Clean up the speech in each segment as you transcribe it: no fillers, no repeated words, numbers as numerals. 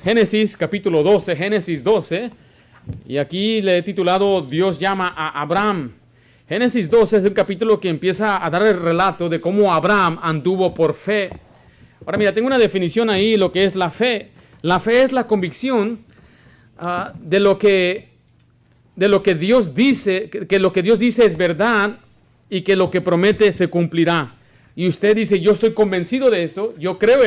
Génesis capítulo 12, Génesis 12, y aquí le he titulado Dios llama a Abraham. Génesis 12 es un capítulo que empieza a dar el relato de cómo Abraham anduvo por fe. Ahora mira, tengo una definición ahí, lo que es la fe. La fe es la convicción de lo que Dios dice, que lo que Dios dice es verdad y que lo que promete se cumplirá. Y usted dice, yo estoy convencido de eso, yo creo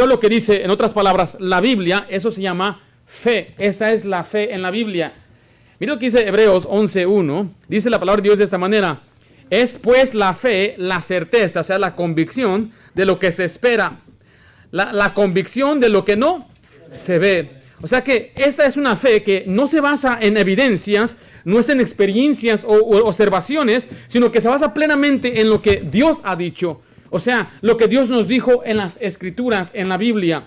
lo que dice, en otras palabras, la Biblia. Eso se llama fe. Esa es la fe en la Biblia. Mira lo que dice Hebreos 11:1. Dice la palabra de Dios de esta manera: es pues la fe, la certeza, o sea, la convicción de lo que se espera, la convicción de lo que no se ve. O sea que esta es una fe que no se basa en evidencias, no es en experiencias o observaciones, sino que se basa plenamente en lo que Dios ha dicho. O sea, lo que Dios nos dijo en las Escrituras, en la Biblia.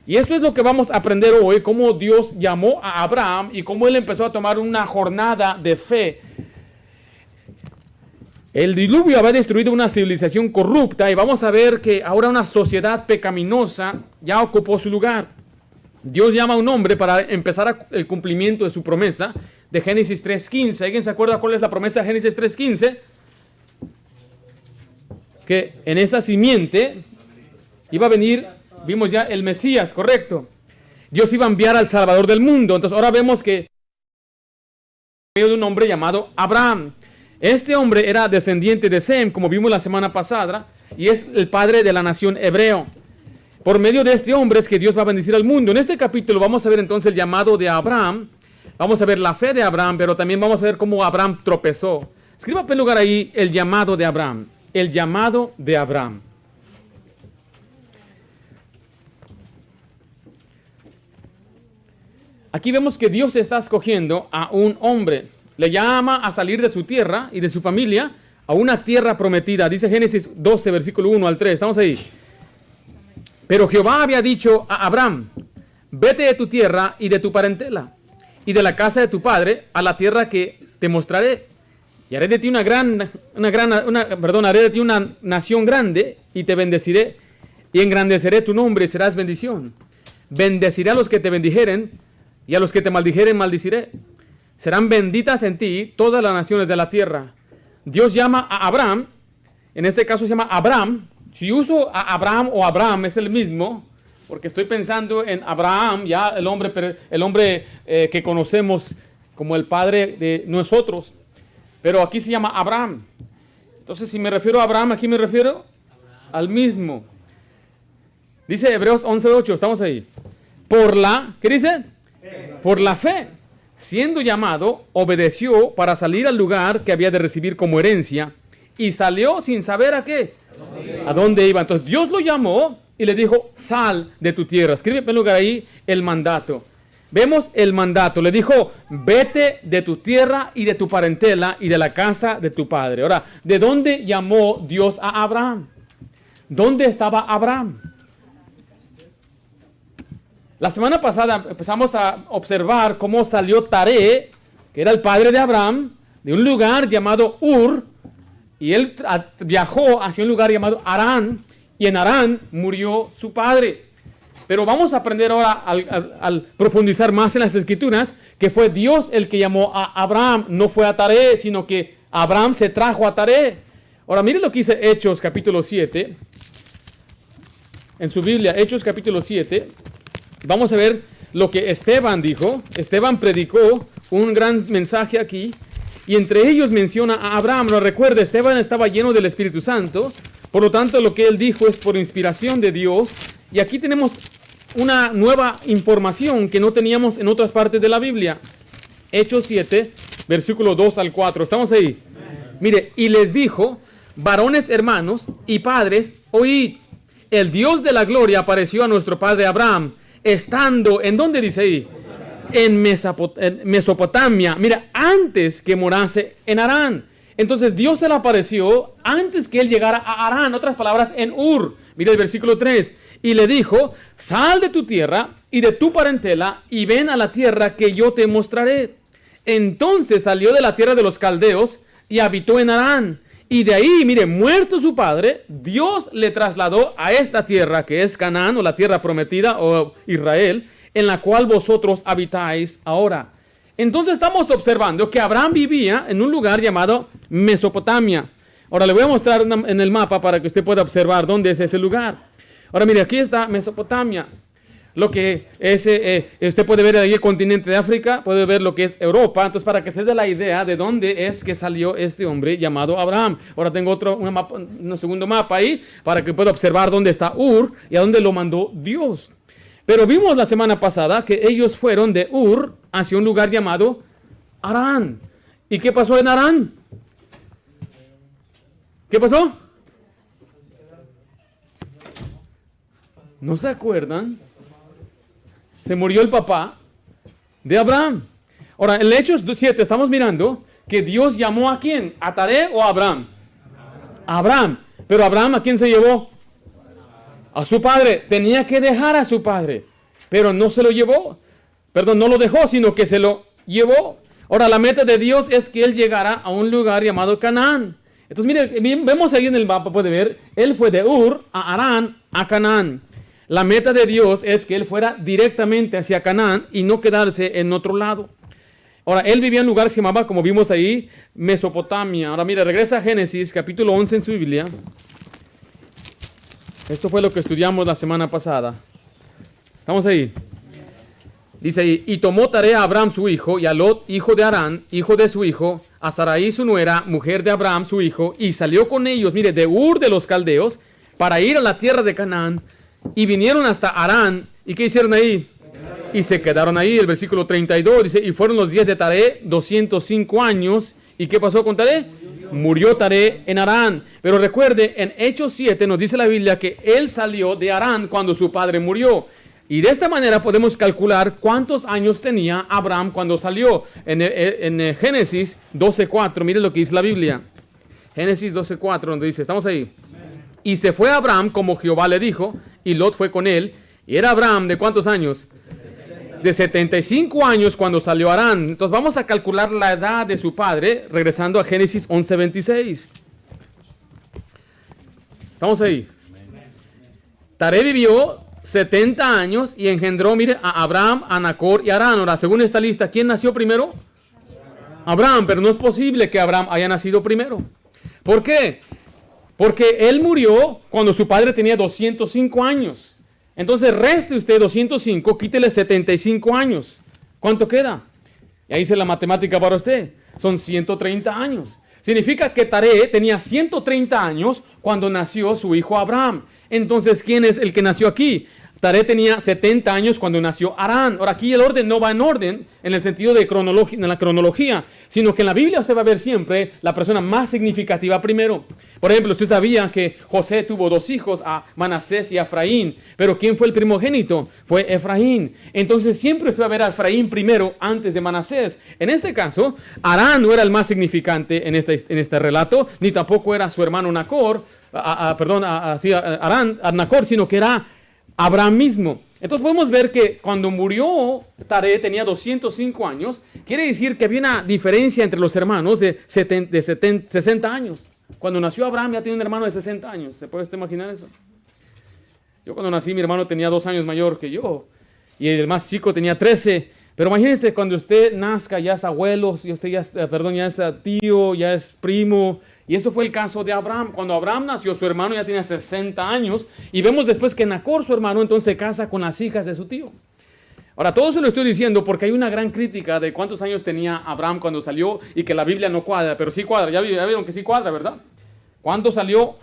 Y esto es lo que vamos a aprender hoy, cómo Dios llamó a Abraham y cómo él empezó a tomar una jornada de fe. El diluvio había destruido una civilización corrupta y vamos a ver que ahora una sociedad pecaminosa ya ocupó su lugar. Dios llama a un hombre para empezar el cumplimiento de su promesa de Génesis 3:15. ¿Alguien se acuerda cuál es la promesa de Génesis 3:15? Que en esa simiente iba a venir, vimos ya, el Mesías, correcto. Dios iba a enviar al Salvador del mundo. Entonces ahora vemos que medio de un hombre llamado Abraham. Este hombre era descendiente de Sem, como vimos la semana pasada, y es el padre de la nación hebreo. Por medio de este hombre es que Dios va a bendecir al mundo. En este capítulo vamos a ver entonces el llamado de Abraham. Vamos a ver la fe de Abraham, pero también vamos a ver cómo Abraham tropezó. Escriba en lugar ahí el llamado de Abraham. El llamado de Abraham. Aquí vemos que Dios está escogiendo a un hombre. Le llama a salir de su tierra y de su familia a una tierra prometida. Dice Génesis 12, versículo 1 al 3. Estamos ahí. Pero Jehová había dicho a Abraham: vete de tu tierra y de tu parentela y de la casa de tu padre a la tierra que te mostraré. Y haré de ti haré de ti una nación grande y te bendeciré y engrandeceré tu nombre y serás bendición. Bendeciré a los que te bendijeren y a los que te maldijeren maldiciré. Serán benditas en ti todas las naciones de la tierra. Dios llama a Abraham, en este caso se llama Abraham. Si uso a Abraham o Abraham es el mismo, porque estoy pensando en Abraham, ya el hombre que conocemos como el padre de nosotros. Pero aquí se llama Abraham. Entonces, si me refiero a Abraham, aquí me refiero al mismo. Dice Hebreos 11:8, estamos ahí. ¿Qué dice? Por la fe, siendo llamado, obedeció para salir al lugar que había de recibir como herencia, y salió sin saber a qué. ¿A dónde iba? Entonces Dios lo llamó y le dijo: sal de tu tierra. Escribe en lugar ahí el mandato. Vemos el mandato. Le dijo: vete de tu tierra y de tu parentela y de la casa de tu padre. Ahora, ¿de dónde llamó Dios a Abraham? ¿Dónde estaba Abraham? La semana pasada empezamos a observar cómo salió Taré, que era el padre de Abraham, de un lugar llamado Ur. Y él viajó hacia un lugar llamado Harán, y en Harán murió su padre. Pero vamos a aprender ahora, al profundizar más en las Escrituras, que fue Dios el que llamó a Abraham, no fue a Taré, sino que Abraham se trajo a Taré. Ahora miren lo que dice Hechos capítulo 7, en su Biblia, Hechos capítulo 7, vamos a ver lo que Esteban dijo. Esteban predicó un gran mensaje aquí. Y entre ellos menciona a Abraham. Lo recuerda, Esteban estaba lleno del Espíritu Santo. Por lo tanto, lo que él dijo es por inspiración de Dios. Y aquí tenemos una nueva información que no teníamos en otras partes de la Biblia. Hechos 7, versículo 2 al 4. ¿Estamos ahí? Mire, y les dijo: varones hermanos y padres, oíd. El Dios de la gloria apareció a nuestro padre Abraham, estando, ¿en dónde dice ahí? En Mesopotamia, mira, antes que morase en Harán. Entonces Dios se le apareció antes que él llegara a Harán, en otras palabras, en Ur. Mira el versículo 3. Y le dijo: sal de tu tierra y de tu parentela y ven a la tierra que yo te mostraré. Entonces salió de la tierra de los caldeos y habitó en Harán. Y de ahí, mire, muerto su padre, Dios le trasladó a esta tierra que es Canaán, o la tierra prometida, o Israel, en la cual vosotros habitáis ahora. Entonces estamos observando que Abraham vivía en un lugar llamado Mesopotamia. Ahora le voy a mostrar en el mapa para que usted pueda observar dónde es ese lugar. Ahora mire, aquí está Mesopotamia. Lo que es, usted puede ver ahí el continente de África, puede ver lo que es Europa. Entonces, para que se dé la idea de dónde es que salió este hombre llamado Abraham. Ahora tengo un segundo mapa ahí para que pueda observar dónde está Ur y a dónde lo mandó Dios. Pero vimos la semana pasada que ellos fueron de Ur hacia un lugar llamado Harán. ¿Y qué pasó en Harán? ¿Qué pasó? ¿No se acuerdan? Se murió el papá de Abraham. Ahora, en Hechos 7 estamos mirando que Dios llamó ¿a quién? ¿A Taré o a Abraham? A Abraham. Pero Abraham, ¿a quién se llevó? A su padre. Tenía que dejar a su padre, pero no se lo llevó. Perdón, no lo dejó, sino que se lo llevó. Ahora, la meta de Dios es que él llegara a un lugar llamado Canaán. Entonces, mire, vemos ahí en el mapa, puede ver, él fue de Ur a Harán a Canaán. La meta de Dios es que él fuera directamente hacia Canaán y no quedarse en otro lado. Ahora, él vivía en un lugar que se llamaba, como vimos ahí, Mesopotamia. Ahora, mire, regresa a Génesis, capítulo 11 en su Biblia. Esto fue lo que estudiamos la semana pasada. Estamos ahí. Dice ahí, y tomó Taré a Abraham su hijo, y a Lot, hijo de Harán, hijo de su hijo, a Sarai su nuera, mujer de Abraham su hijo, y salió con ellos, mire, de Ur de los Caldeos, para ir a la tierra de Canaán, y vinieron hasta Harán. ¿Y qué hicieron ahí? Y se quedaron ahí. El versículo 32 dice, y fueron los días de Taré 205 años. ¿Y qué pasó con Taré? Murió Taré en Harán. Pero recuerde, en Hechos 7 nos dice la Biblia que él salió de Harán cuando su padre murió. Y de esta manera podemos calcular cuántos años tenía Abraham cuando salió. En Génesis 12:4, mire lo que dice la Biblia. Génesis 12:4, donde dice, estamos ahí. Y se fue Abraham como Jehová le dijo, y Lot fue con él. Y era Abraham, ¿de cuántos años? De 75 años cuando salió a Harán. Entonces vamos a calcular la edad de su padre, regresando a Génesis 11:26. Estamos ahí. Taré vivió 70 años y engendró, mire, a Abraham, a Nacor y a Harán. Ahora, según esta lista, ¿quién nació primero? Abraham, pero no es posible que Abraham haya nacido primero. ¿Por qué? Porque él murió cuando su padre tenía 205 años. Entonces reste usted 205, quítele 75 años. ¿Cuánto queda? Y ahí dice la matemática para usted. Son 130 años. Significa que Taré tenía 130 años cuando nació su hijo Abraham. Entonces, ¿quién es el que nació aquí? Taré tenía 70 años cuando nació Harán. Ahora, aquí el orden no va en orden en el sentido de la cronología, sino que en la Biblia usted va a ver siempre la persona más significativa primero. Por ejemplo, usted sabía que José tuvo dos hijos, a Manasés y a Efraín, pero ¿quién fue el primogénito? Fue Efraín. Entonces siempre usted va a ver a Efraín primero antes de Manasés. En este caso, Harán no era el más significante en este relato, ni tampoco era su hermano Nacor, Nacor, sino que era Abraham mismo. Entonces podemos ver que cuando murió Taré tenía 205 años. Quiere decir que había una diferencia entre los hermanos de 60 años. Cuando nació Abraham ya tenía un hermano de 60 años. ¿Se puede usted imaginar eso? Yo cuando nací mi hermano tenía 2 años mayor que yo. Y el más chico tenía 13. Pero imagínense cuando usted nazca ya es abuelo, y usted ya es tío, ya es primo. Y eso fue el caso de Abraham. Cuando Abraham nació, su hermano ya tenía 60 años. Y vemos después que Nacor, su hermano, entonces se casa con las hijas de su tío. Ahora, todo eso lo estoy diciendo porque hay una gran crítica de cuántos años tenía Abraham cuando salió y que la Biblia no cuadra, pero sí cuadra. Ya vieron que sí cuadra, ¿verdad? ¿Cuándo salió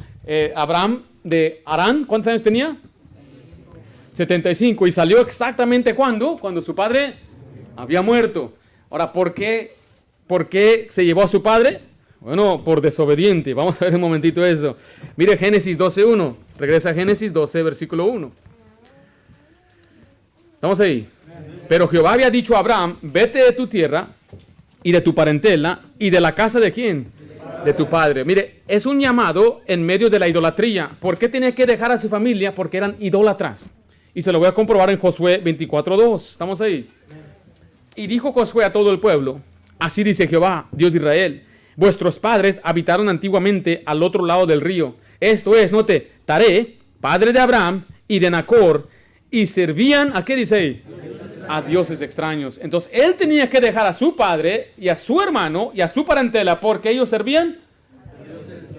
Abraham de Harán? ¿Cuántos años tenía? 75. ¿Y salió exactamente cuándo? Cuando su padre había muerto. Ahora, ¿por qué se llevó a su padre? Bueno, por desobediente. Vamos a ver un momentito eso. Mire Génesis 12:1. Regresa a Génesis 12, versículo 1. Estamos ahí. Pero Jehová había dicho a Abraham, vete de tu tierra y de tu parentela y de la casa de ¿quién? De tu padre. Mire, es un llamado en medio de la idolatría. ¿Por qué tenía que dejar a su familia? Porque eran idólatras. Y se lo voy a comprobar en Josué 24:2. Estamos ahí. Y dijo Josué a todo el pueblo, así dice Jehová, Dios de Israel, vuestros padres habitaron antiguamente al otro lado del río. Esto es, Taré, padre de Abraham y de Nacor, y servían, ¿a qué dice ahí? a dioses extraños. Entonces él tenía que dejar a su padre y a su hermano y a su parentela porque ellos servían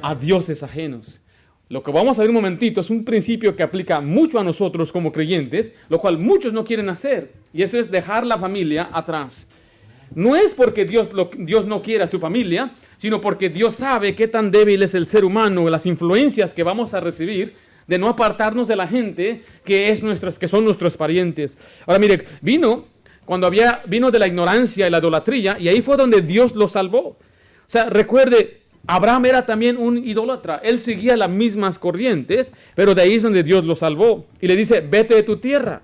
a dioses ajenos. Lo que vamos a ver un momentito es un principio que aplica mucho a nosotros como creyentes, lo cual muchos no quieren hacer, y eso es dejar la familia atrás. No es porque Dios no quiera a su familia, sino porque Dios sabe qué tan débil es el ser humano, las influencias que vamos a recibir de no apartarnos de la gente que son nuestros parientes. Ahora mire, vino de la ignorancia y la idolatría, y ahí fue donde Dios lo salvó. O sea, recuerde, Abraham era también un idólatra. Él seguía las mismas corrientes, pero de ahí es donde Dios lo salvó. Y le dice, vete de tu tierra.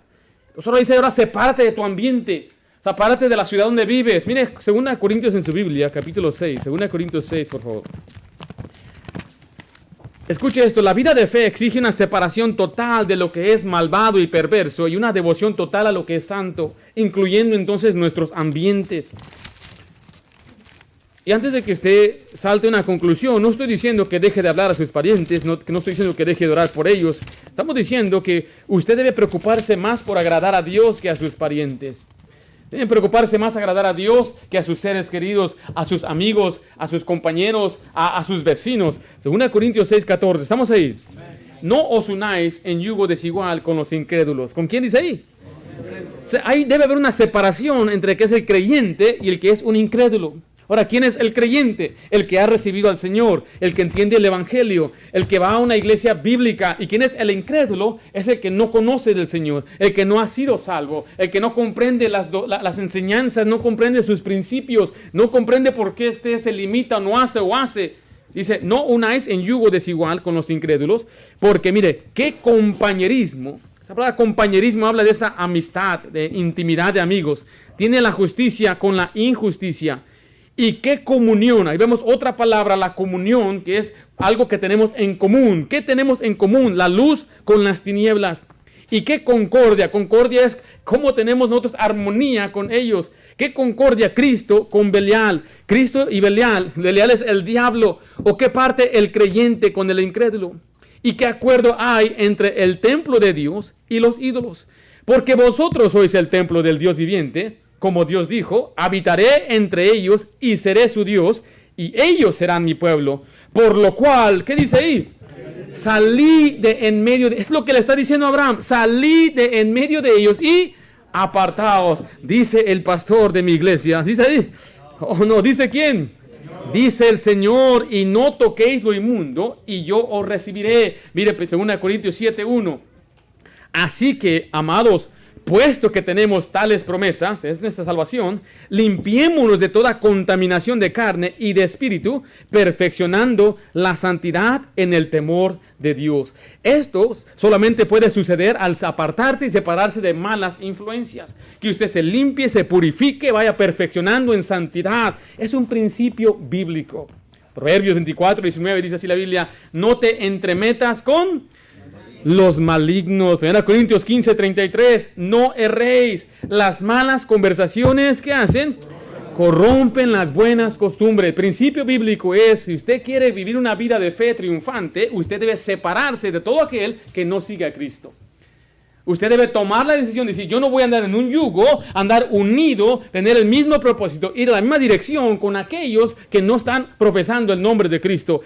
Solo dice, ahora sepárate de tu ambiente. Sepárate de la ciudad donde vives. Mire, 2 Corintios en su Biblia, capítulo 6. 2 Corintios 6, por favor. Escuche esto, la vida de fe exige una separación total de lo que es malvado y perverso y una devoción total a lo que es santo, incluyendo entonces nuestros ambientes. Y antes de que usted salte a una conclusión, no estoy diciendo que deje de hablar a sus parientes, no estoy diciendo que deje de orar por ellos. Estamos diciendo que usted debe preocuparse más por agradar a Dios que a sus parientes. Debe preocuparse más agradar a Dios que a sus seres queridos, a sus amigos, a sus compañeros, a sus vecinos. 2 Corintios 6:14, ¿estamos ahí? No os unáis en yugo desigual con los incrédulos. ¿Con quién dice ahí? O sea, ahí debe haber una separación entre el que es el creyente y el que es un incrédulo. Ahora, ¿quién es el creyente? El que ha recibido al Señor, el que entiende el Evangelio, el que va a una iglesia bíblica. ¿Y quién es el incrédulo? Es el que no conoce del Señor, el que no ha sido salvo, el que no comprende las enseñanzas, no comprende sus principios, no comprende por qué se limita, no hace o hace. Dice, no unáis en yugo desigual con los incrédulos, porque mire, qué compañerismo. Esa palabra compañerismo habla de esa amistad, de intimidad de amigos. Tiene la justicia con la injusticia. ¿Y qué comunión? Ahí vemos otra palabra, la comunión, que es algo que tenemos en común. ¿Qué tenemos en común? La luz con las tinieblas. ¿Y qué concordia? Concordia es cómo tenemos nosotros armonía con ellos. ¿Qué concordia? Cristo con Belial. Cristo y Belial. Belial es el diablo. ¿O qué parte el creyente con el incrédulo? ¿Y qué acuerdo hay entre el templo de Dios y los ídolos? Porque vosotros sois el templo del Dios viviente. Como Dios dijo, habitaré entre ellos y seré su Dios, y ellos serán mi pueblo. Por lo cual, ¿qué dice ahí? Salí de en medio de... Es lo que le está diciendo Abraham. Salí de en medio de ellos y apartaos. Dice el pastor de mi iglesia. Dice ahí. Oh, no, ¿dice quién? Dice el Señor, y no toquéis lo inmundo, y yo os recibiré. Mire, 2 Corintios 7:1. Así que, amados, puesto que tenemos tales promesas, es nuestra salvación, limpiémonos de toda contaminación de carne y de espíritu, perfeccionando la santidad en el temor de Dios. Esto solamente puede suceder al apartarse y separarse de malas influencias. Que usted se limpie, se purifique, vaya perfeccionando en santidad. Es un principio bíblico. Proverbios 24:19 dice así la Biblia, no te entremetas con los malignos. 1 Corintios 15:33, no erréis. Las malas conversaciones, ¿qué hacen? Corrompen las buenas costumbres. El principio bíblico es, si usted quiere vivir una vida de fe triunfante, usted debe separarse de todo aquel que no siga a Cristo. Usted debe tomar la decisión de decir, yo no voy a andar en un yugo, andar unido, tener el mismo propósito, ir a la misma dirección con aquellos que no están profesando el nombre de Cristo.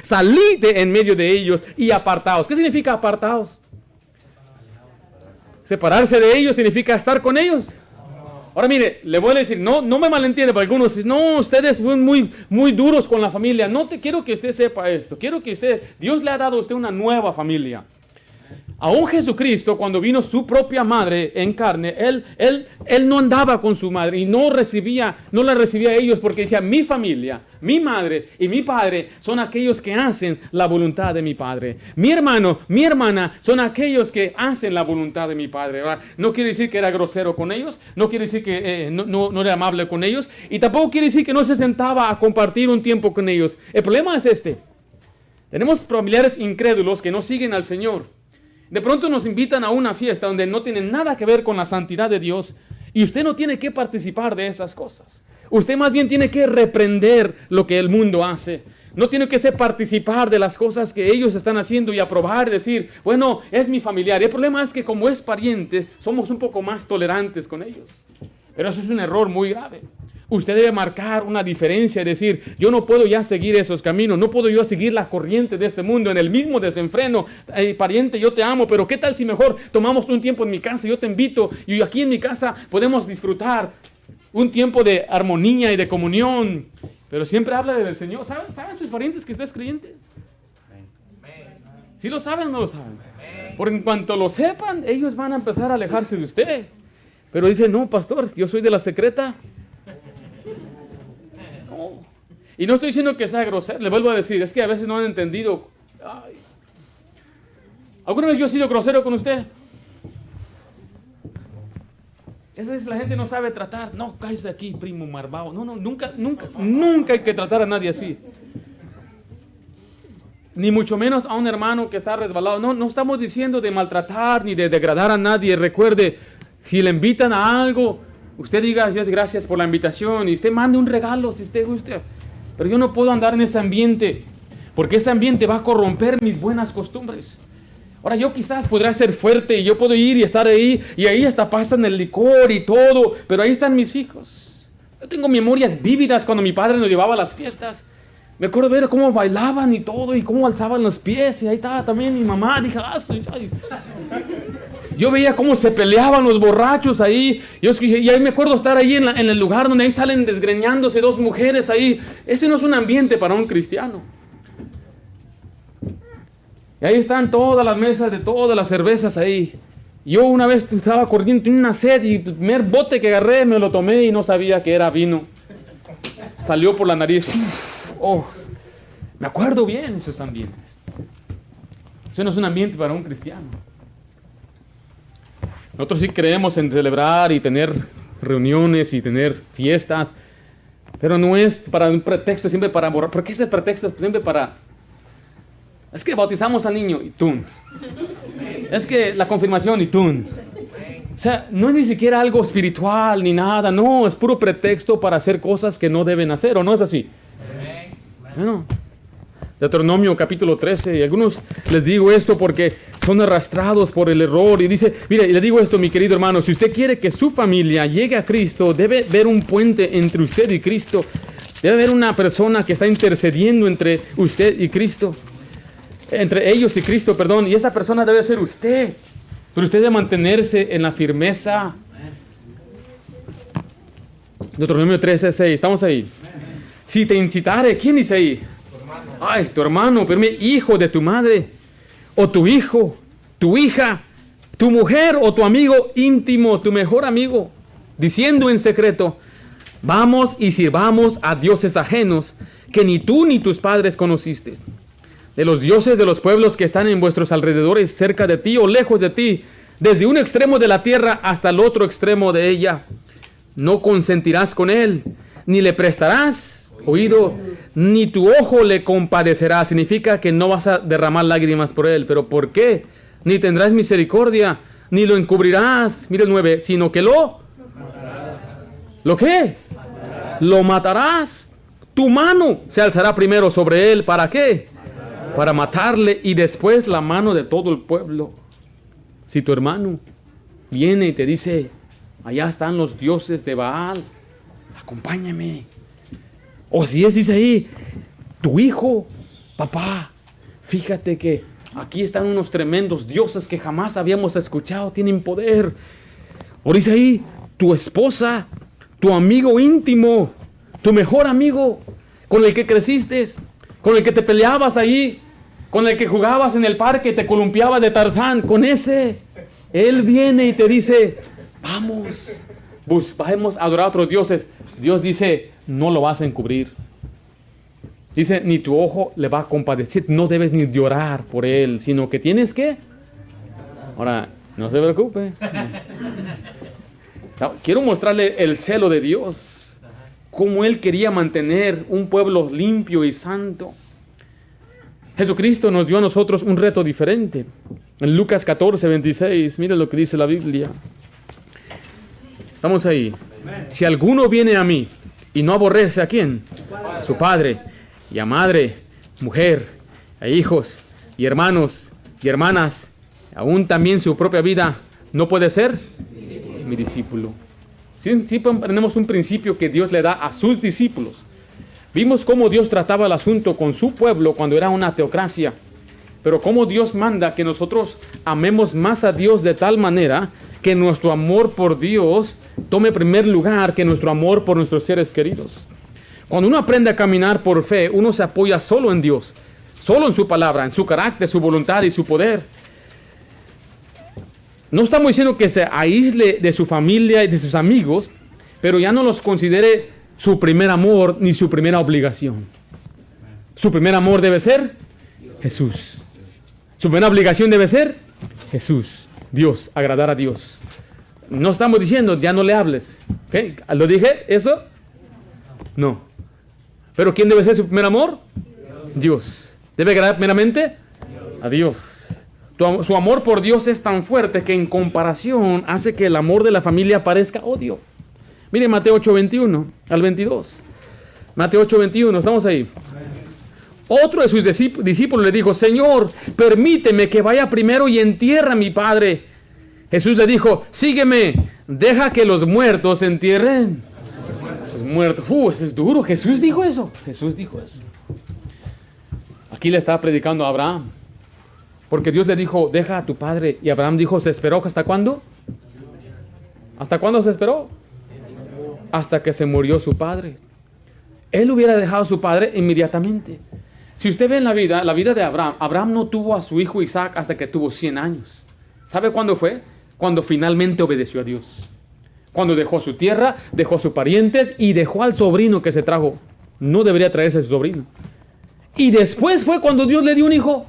Salid de en medio de ellos y apartaos. ¿Qué significa apartaos? Separarse de ellos significa estar con ellos. Ahora mire, le voy a decir, no me malentiende, porque algunos dicen, no, ustedes son muy duros con la familia. Quiero que usted sepa esto. Dios le ha dado a usted una nueva familia. Aún Jesucristo, cuando vino su propia madre en carne, él no andaba con su madre y no la recibía a ellos, porque decía, mi familia, mi madre y mi padre son aquellos que hacen la voluntad de mi padre. Mi hermano, mi hermana son aquellos que hacen la voluntad de mi padre. Ahora, no quiere decir que era grosero con ellos, no quiere decir que no era amable con ellos, y tampoco quiere decir que no se sentaba a compartir un tiempo con ellos. El problema es este. Tenemos familiares incrédulos que no siguen al Señor. De pronto nos invitan a una fiesta donde no tiene nada que ver con la santidad de Dios, y usted no tiene que participar de esas cosas. Usted más bien tiene que reprender lo que el mundo hace. No tiene que participar de las cosas que ellos están haciendo y aprobar, decir, bueno, es mi familiar. Y el problema es que como es pariente, somos un poco más tolerantes con ellos. Pero eso es un error muy grave. Usted debe marcar una diferencia y decir, yo no puedo ya seguir esos caminos, no puedo yo seguir la corriente de este mundo en el mismo desenfreno. Pariente, yo te amo, pero ¿qué tal si mejor tomamos un tiempo en mi casa? Yo te invito y aquí en mi casa podemos disfrutar un tiempo de armonía y de comunión. Pero siempre habla del Señor. ¿Saben sus parientes que usted es creyente? ¿Sí lo saben o no lo saben? Porque en cuanto lo sepan, ellos van a empezar a alejarse de usted. Pero dice, no, pastor, yo soy de la secreta. No. Y no estoy diciendo que sea grosero, le vuelvo a decir, es que a veces no han entendido. Ay. ¿Alguna vez yo he sido grosero con usted? Esa vez la gente no sabe tratar. No, cállese aquí, primo marvao. No, nunca hay que tratar a nadie así. Ni mucho menos a un hermano que está resbalado. No estamos diciendo de maltratar ni de degradar a nadie. Recuerde, si le invitan a algo, usted diga, Dios, gracias por la invitación, y usted mande un regalo si usted gusta. Pero yo no puedo andar en ese ambiente, porque ese ambiente va a corromper mis buenas costumbres. Ahora, yo quizás podrá ser fuerte, y yo puedo ir y estar ahí, y ahí hasta pasan el licor y todo, pero ahí están mis hijos. Yo tengo memorias vívidas cuando mi padre nos llevaba a las fiestas. Me acuerdo ver cómo bailaban y todo, y cómo alzaban los pies, y ahí estaba también mi mamá. Dije, ay. Yo veía cómo se peleaban los borrachos ahí. Y ahí me acuerdo estar ahí en el lugar donde ahí salen desgreñándose dos mujeres ahí. Ese no es un ambiente para un cristiano. Y ahí están todas las mesas de todas las cervezas ahí. Yo una vez estaba corriendo, tenía una sed, y el primer bote que agarré me lo tomé y no sabía que era vino. Salió por la nariz. Me acuerdo bien de esos ambientes. Ese no es un ambiente para un cristiano. Nosotros sí creemos en celebrar y tener reuniones y tener fiestas, pero no es para un pretexto siempre para borrar. ¿Por qué es el pretexto siempre para? Es que bautizamos al niño y tun. Es que la confirmación y tun. O sea, no es ni siquiera algo espiritual ni nada, no, es puro pretexto para hacer cosas que no deben hacer, ¿o no es así? Bueno, Deuteronomio capítulo 13, y algunos les digo esto porque son arrastrados por el error, y dice, mire, le digo esto, mi querido hermano, si usted quiere que su familia llegue a Cristo, debe haber un puente entre usted y Cristo, debe haber una persona que está intercediendo entre usted y Cristo, entre ellos y Cristo, perdón, y esa persona debe ser usted, pero usted debe mantenerse en la firmeza. Deuteronomio 13, 6, estamos ahí. Si te incitare, ¿quién dice ahí? Ay, tu hermano, pero hijo de tu madre, o tu hijo, tu hija, tu mujer o tu amigo íntimo, tu mejor amigo, diciendo en secreto, vamos y sirvamos a dioses ajenos que ni tú ni tus padres conociste, de los dioses de los pueblos que están en vuestros alrededores, cerca de ti o lejos de ti, desde un extremo de la tierra hasta el otro extremo de ella. No consentirás con él, ni le prestarás oído, ni tu ojo le compadecerá. Significa que no vas a derramar lágrimas por él. ¿Pero por qué? Ni tendrás misericordia, ni lo encubrirás. Mira el 9, sino que lo matarás. ¿Lo qué? Matarás. Lo matarás. Tu mano se alzará primero sobre él. ¿Para qué? Para matarle, y después la mano de todo el pueblo. Si tu hermano viene y te dice, allá están los dioses de Baal, acompáñame. O si dice ahí, tu hijo, papá, fíjate que aquí están unos tremendos dioses que jamás habíamos escuchado, tienen poder. O dice ahí, tu esposa, tu amigo íntimo, tu mejor amigo, con el que creciste, con el que te peleabas ahí, con el que jugabas en el parque, te columpiabas de Tarzán, con ese, él viene y te dice, vamos a adorar a otros dioses. Dios dice, no lo vas a encubrir. Dice, ni tu ojo le va a compadecer. No debes ni llorar por él, sino que tienes que. Ahora, no se preocupe. Quiero mostrarle el celo de Dios. Cómo él quería mantener un pueblo limpio y santo. Jesucristo nos dio a nosotros un reto diferente. En Lucas 14, 26, mire lo que dice la Biblia. Estamos ahí. Si alguno viene a mí y no aborrece a quién, a su padre y a madre mujer, e hijos, y hermanos, y hermanas, aún también su propia vida, no puede ser mi discípulo. Sí aprendemos un principio que Dios le da a sus discípulos. Vimos cómo Dios trataba el asunto con su pueblo cuando era una teocracia. Pero cómo Dios manda que nosotros amemos más a Dios de tal manera que nuestro amor por Dios tome primer lugar que nuestro amor por nuestros seres queridos. Cuando uno aprende a caminar por fe, uno se apoya solo en Dios, solo en su palabra, en su carácter, su voluntad y su poder. No estamos diciendo que se aísle de su familia y de sus amigos, pero ya no los considere su primer amor ni su primera obligación. Su primer amor debe ser Jesús. Su primera obligación debe ser Jesús, Dios, agradar a Dios. No estamos diciendo, ya no le hables. ¿Okay? ¿Lo dije eso? No. ¿Pero quién debe ser su primer amor? Dios. ¿Debe agradar primeramente? A Dios. Su amor por Dios es tan fuerte que en comparación hace que el amor de la familia parezca odio. Mire Mateo 8:21 al 22. Mateo 8:21, estamos ahí. Otro de sus discípulos le dijo, Señor, permíteme que vaya primero y entierre a mi padre. Jesús le dijo, sígueme, deja que los muertos entierren. Esos muertos, eso es duro. Jesús dijo eso. Jesús dijo eso. Aquí le estaba predicando a Abraham. Porque Dios le dijo, deja a tu padre. Y Abraham dijo, ¿se esperó hasta cuándo? ¿Hasta cuándo se esperó? Hasta que se murió su padre. Él hubiera dejado a su padre inmediatamente. Si usted ve en la vida de Abraham, Abraham no tuvo a su hijo Isaac hasta que tuvo 100 años. ¿Sabe cuándo fue? Cuando finalmente obedeció a Dios. Cuando dejó su tierra, dejó a sus parientes y dejó al sobrino que se trajo. No debería traerse a su sobrino. Y después fue cuando Dios le dio un hijo.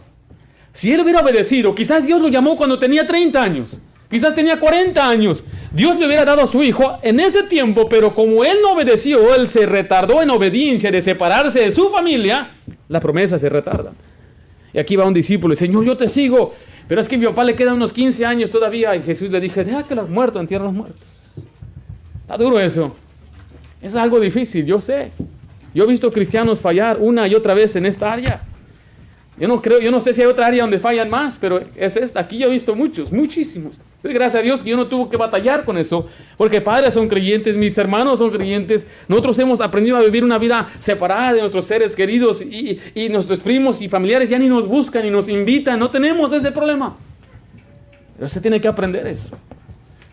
Si él hubiera obedecido, quizás Dios lo llamó cuando tenía 30 años. Quizás tenía 40 años. Dios le hubiera dado a su hijo en ese tiempo, pero como él no obedeció, él se retardó en obediencia de separarse de su familia, la promesa se retarda. Y aquí va un discípulo y Señor, yo te sigo, pero es que a mi papá le quedan unos 15 años todavía. Y Jesús le dije, deja que los muertos entierren los muertos. Está duro eso. Es algo difícil, yo sé. Yo he visto cristianos fallar una y otra vez en esta área. Yo no sé si hay otra área donde fallan más, pero es esta. Aquí yo he visto muchísimos. Gracias a Dios que yo no tuve que batallar con eso, porque padres son creyentes, mis hermanos son creyentes. Nosotros hemos aprendido a vivir una vida separada de nuestros seres queridos y nuestros primos y familiares ya ni nos buscan ni nos invitan. No tenemos ese problema. Pero usted tiene que aprender eso.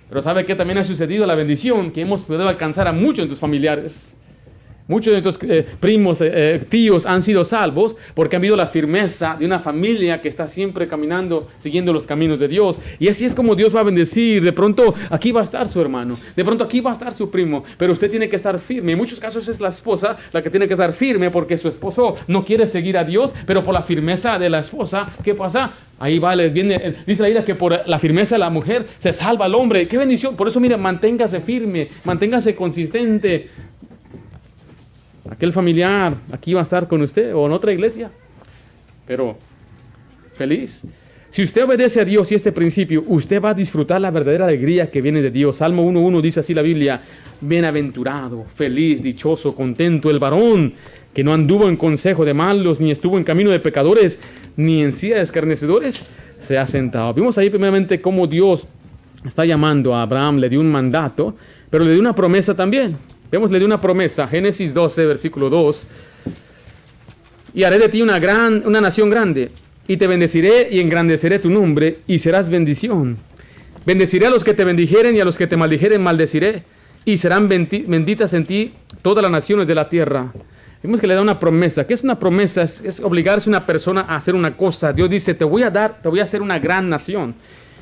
Pero ¿sabe qué también ha sucedido? La bendición que hemos podido alcanzar a muchos de tus familiares. Muchos de nuestros primos, tíos han sido salvos porque han visto la firmeza de una familia que está siempre caminando, siguiendo los caminos de Dios. Y así es como Dios va a bendecir. De pronto aquí va a estar su hermano, de pronto aquí va a estar su primo, pero usted tiene que estar firme. En muchos casos es la esposa la que tiene que estar firme porque su esposo no quiere seguir a Dios, pero por la firmeza de la esposa, ¿qué pasa? Ahí va, les viene, dice la Biblia que por la firmeza de la mujer se salva al hombre. ¡Qué bendición! Por eso, mire, manténgase firme, manténgase consistente. Aquel familiar aquí va a estar con usted o en otra iglesia, pero feliz. Si usted obedece a Dios y este principio, usted va a disfrutar la verdadera alegría que viene de Dios. Salmo 1:1 dice así la Biblia, bienaventurado, feliz, dichoso, contento el varón que no anduvo en consejo de malos, ni estuvo en camino de pecadores, ni en silla de escarnecedores se ha sentado. Vimos ahí primeramente cómo Dios está llamando a Abraham, le dio un mandato, pero le dio una promesa también. Vemos, le dio una promesa, Génesis 12, versículo 2. Y haré de ti una nación grande, y te bendeciré y engrandeceré tu nombre, y serás bendición. Bendeciré a los que te bendijeren, y a los que te maldijeren maldeciré, y serán benditas en ti todas las naciones de la tierra. Vemos que le da una promesa. ¿Qué es una promesa? Es obligarse a una persona a hacer una cosa. Dios dice, te voy a hacer una gran nación.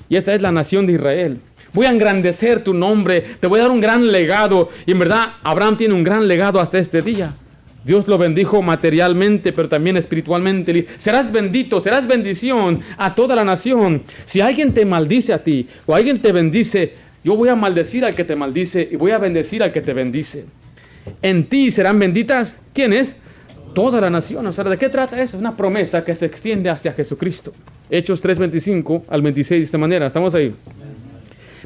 Y esta es la nación de Israel. Voy a engrandecer tu nombre, te voy a dar un gran legado. Y en verdad, Abraham tiene un gran legado hasta este día. Dios lo bendijo materialmente, pero también espiritualmente. Serás bendito, serás bendición a toda la nación. Si alguien te maldice a ti o alguien te bendice, yo voy a maldecir al que te maldice y voy a bendecir al que te bendice. En ti serán benditas, ¿quién es? Toda la nación. O sea, ¿de qué trata eso? Una promesa que se extiende hacia Jesucristo. Hechos 3:25 al 26 de esta manera. ¿Estamos ahí?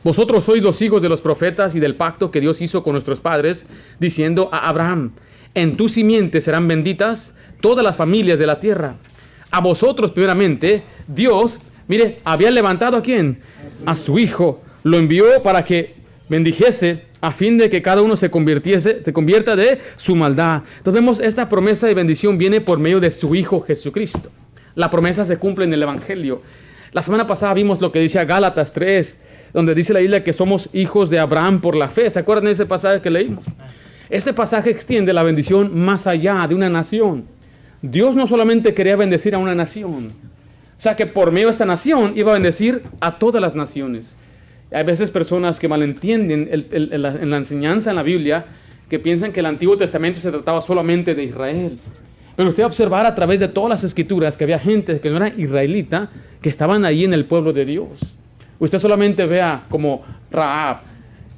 Vosotros sois los hijos de los profetas y del pacto que Dios hizo con nuestros padres, diciendo a Abraham, En tu simiente serán benditas todas las familias de la tierra. A vosotros, primeramente, Dios, mire, había levantado ¿a quién? A su Hijo. Lo envió para que bendijese, a fin de que cada uno se convierta de su maldad. Entonces vemos, esta promesa de bendición viene por medio de su Hijo Jesucristo. La promesa se cumple en el Evangelio. La semana pasada vimos lo que dice a Gálatas 3, donde dice la Biblia que somos hijos de Abraham por la fe. ¿Se acuerdan de ese pasaje que leímos? Este pasaje extiende la bendición más allá de una nación. Dios no solamente quería bendecir a una nación, o sea que por medio de esta nación iba a bendecir a todas las naciones. Hay veces personas que malentienden en la enseñanza en la Biblia, que piensan que el Antiguo Testamento se trataba solamente de Israel. Pero usted va a observar a través de todas las escrituras que había gente que no era israelita, que estaban ahí en el pueblo de Dios. Usted solamente vea como Rahab.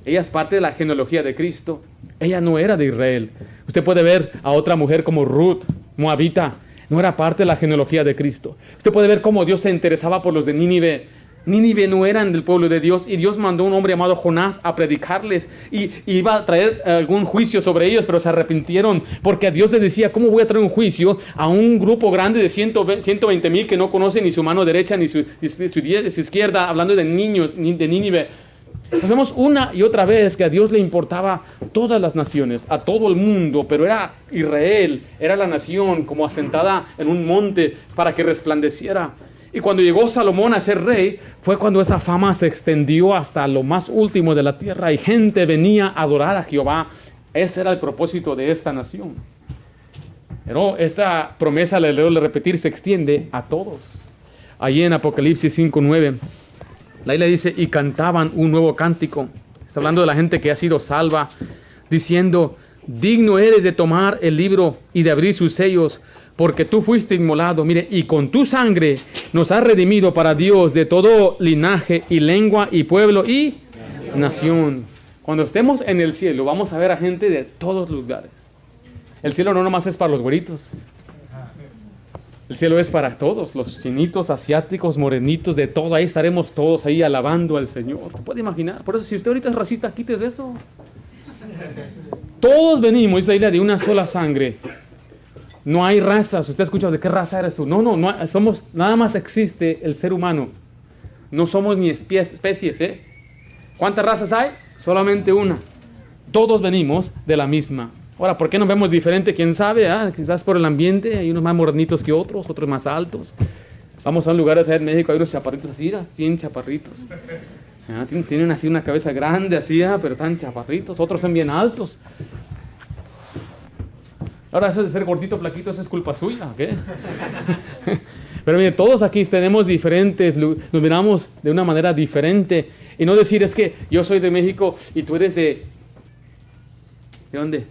Ella es parte de la genealogía de Cristo. Ella no era de Israel. Usted puede ver a otra mujer como Ruth, moabita. No era parte de la genealogía de Cristo. Usted puede ver cómo Dios se interesaba por los de Nínive. Nínive no eran del pueblo de Dios, y Dios mandó un hombre llamado Jonás a predicarles y iba a traer algún juicio sobre ellos, pero se arrepintieron porque a Dios les decía: ¿cómo voy a traer un juicio a un grupo grande de 120,000 que no conocen ni su mano derecha ni su izquierda, hablando de niños de Nínive? Nos vemos una y otra vez que a Dios le importaba todas las naciones, a todo el mundo, pero era Israel, era la nación como asentada en un monte para que resplandeciera. Y cuando llegó Salomón a ser rey, fue cuando esa fama se extendió hasta lo más último de la tierra y gente venía a adorar a Jehová. Ese era el propósito de esta nación. Pero esta promesa, le leo repetir, se extiende a todos. Allí en Apocalipsis 5:9, la Biblia dice: y cantaban un nuevo cántico. Está hablando de la gente que ha sido salva, diciendo: digno eres de tomar el libro y de abrir sus sellos, porque tú fuiste inmolado, mire, y con tu sangre nos has redimido para Dios de todo linaje y lengua y pueblo y nación. Cuando estemos en el cielo, vamos a ver a gente de todos los lugares. El cielo no nomás es para los güeritos. El cielo es para todos, los chinitos, asiáticos, morenitos, de todo. Ahí estaremos todos ahí alabando al Señor. ¿Se puede imaginar? Por eso, si usted ahorita es racista, quítese eso. Todos venimos, es la Biblia, de una sola sangre. No hay razas. Usted escucha: ¿de qué raza eres tú? No, somos, nada más existe el ser humano. No somos ni especies, ¿eh? ¿Cuántas razas hay? Solamente una. Todos venimos de la misma. Ahora, ¿por qué nos vemos diferente? ¿Quién sabe? Quizás por el ambiente. Hay unos más morenitos que otros más altos. Vamos a un lugar allá en México, hay unos chaparritos así, bien chaparritos. Tienen así una cabeza grande, así, pero están chaparritos. Otros son bien altos. Ahora, eso de ser gordito, flaquito, eso es culpa suya, ¿ok? Pero mire, todos aquí tenemos diferentes, nos miramos de una manera diferente. Y no decir: es que yo soy de México y tú eres ¿de dónde?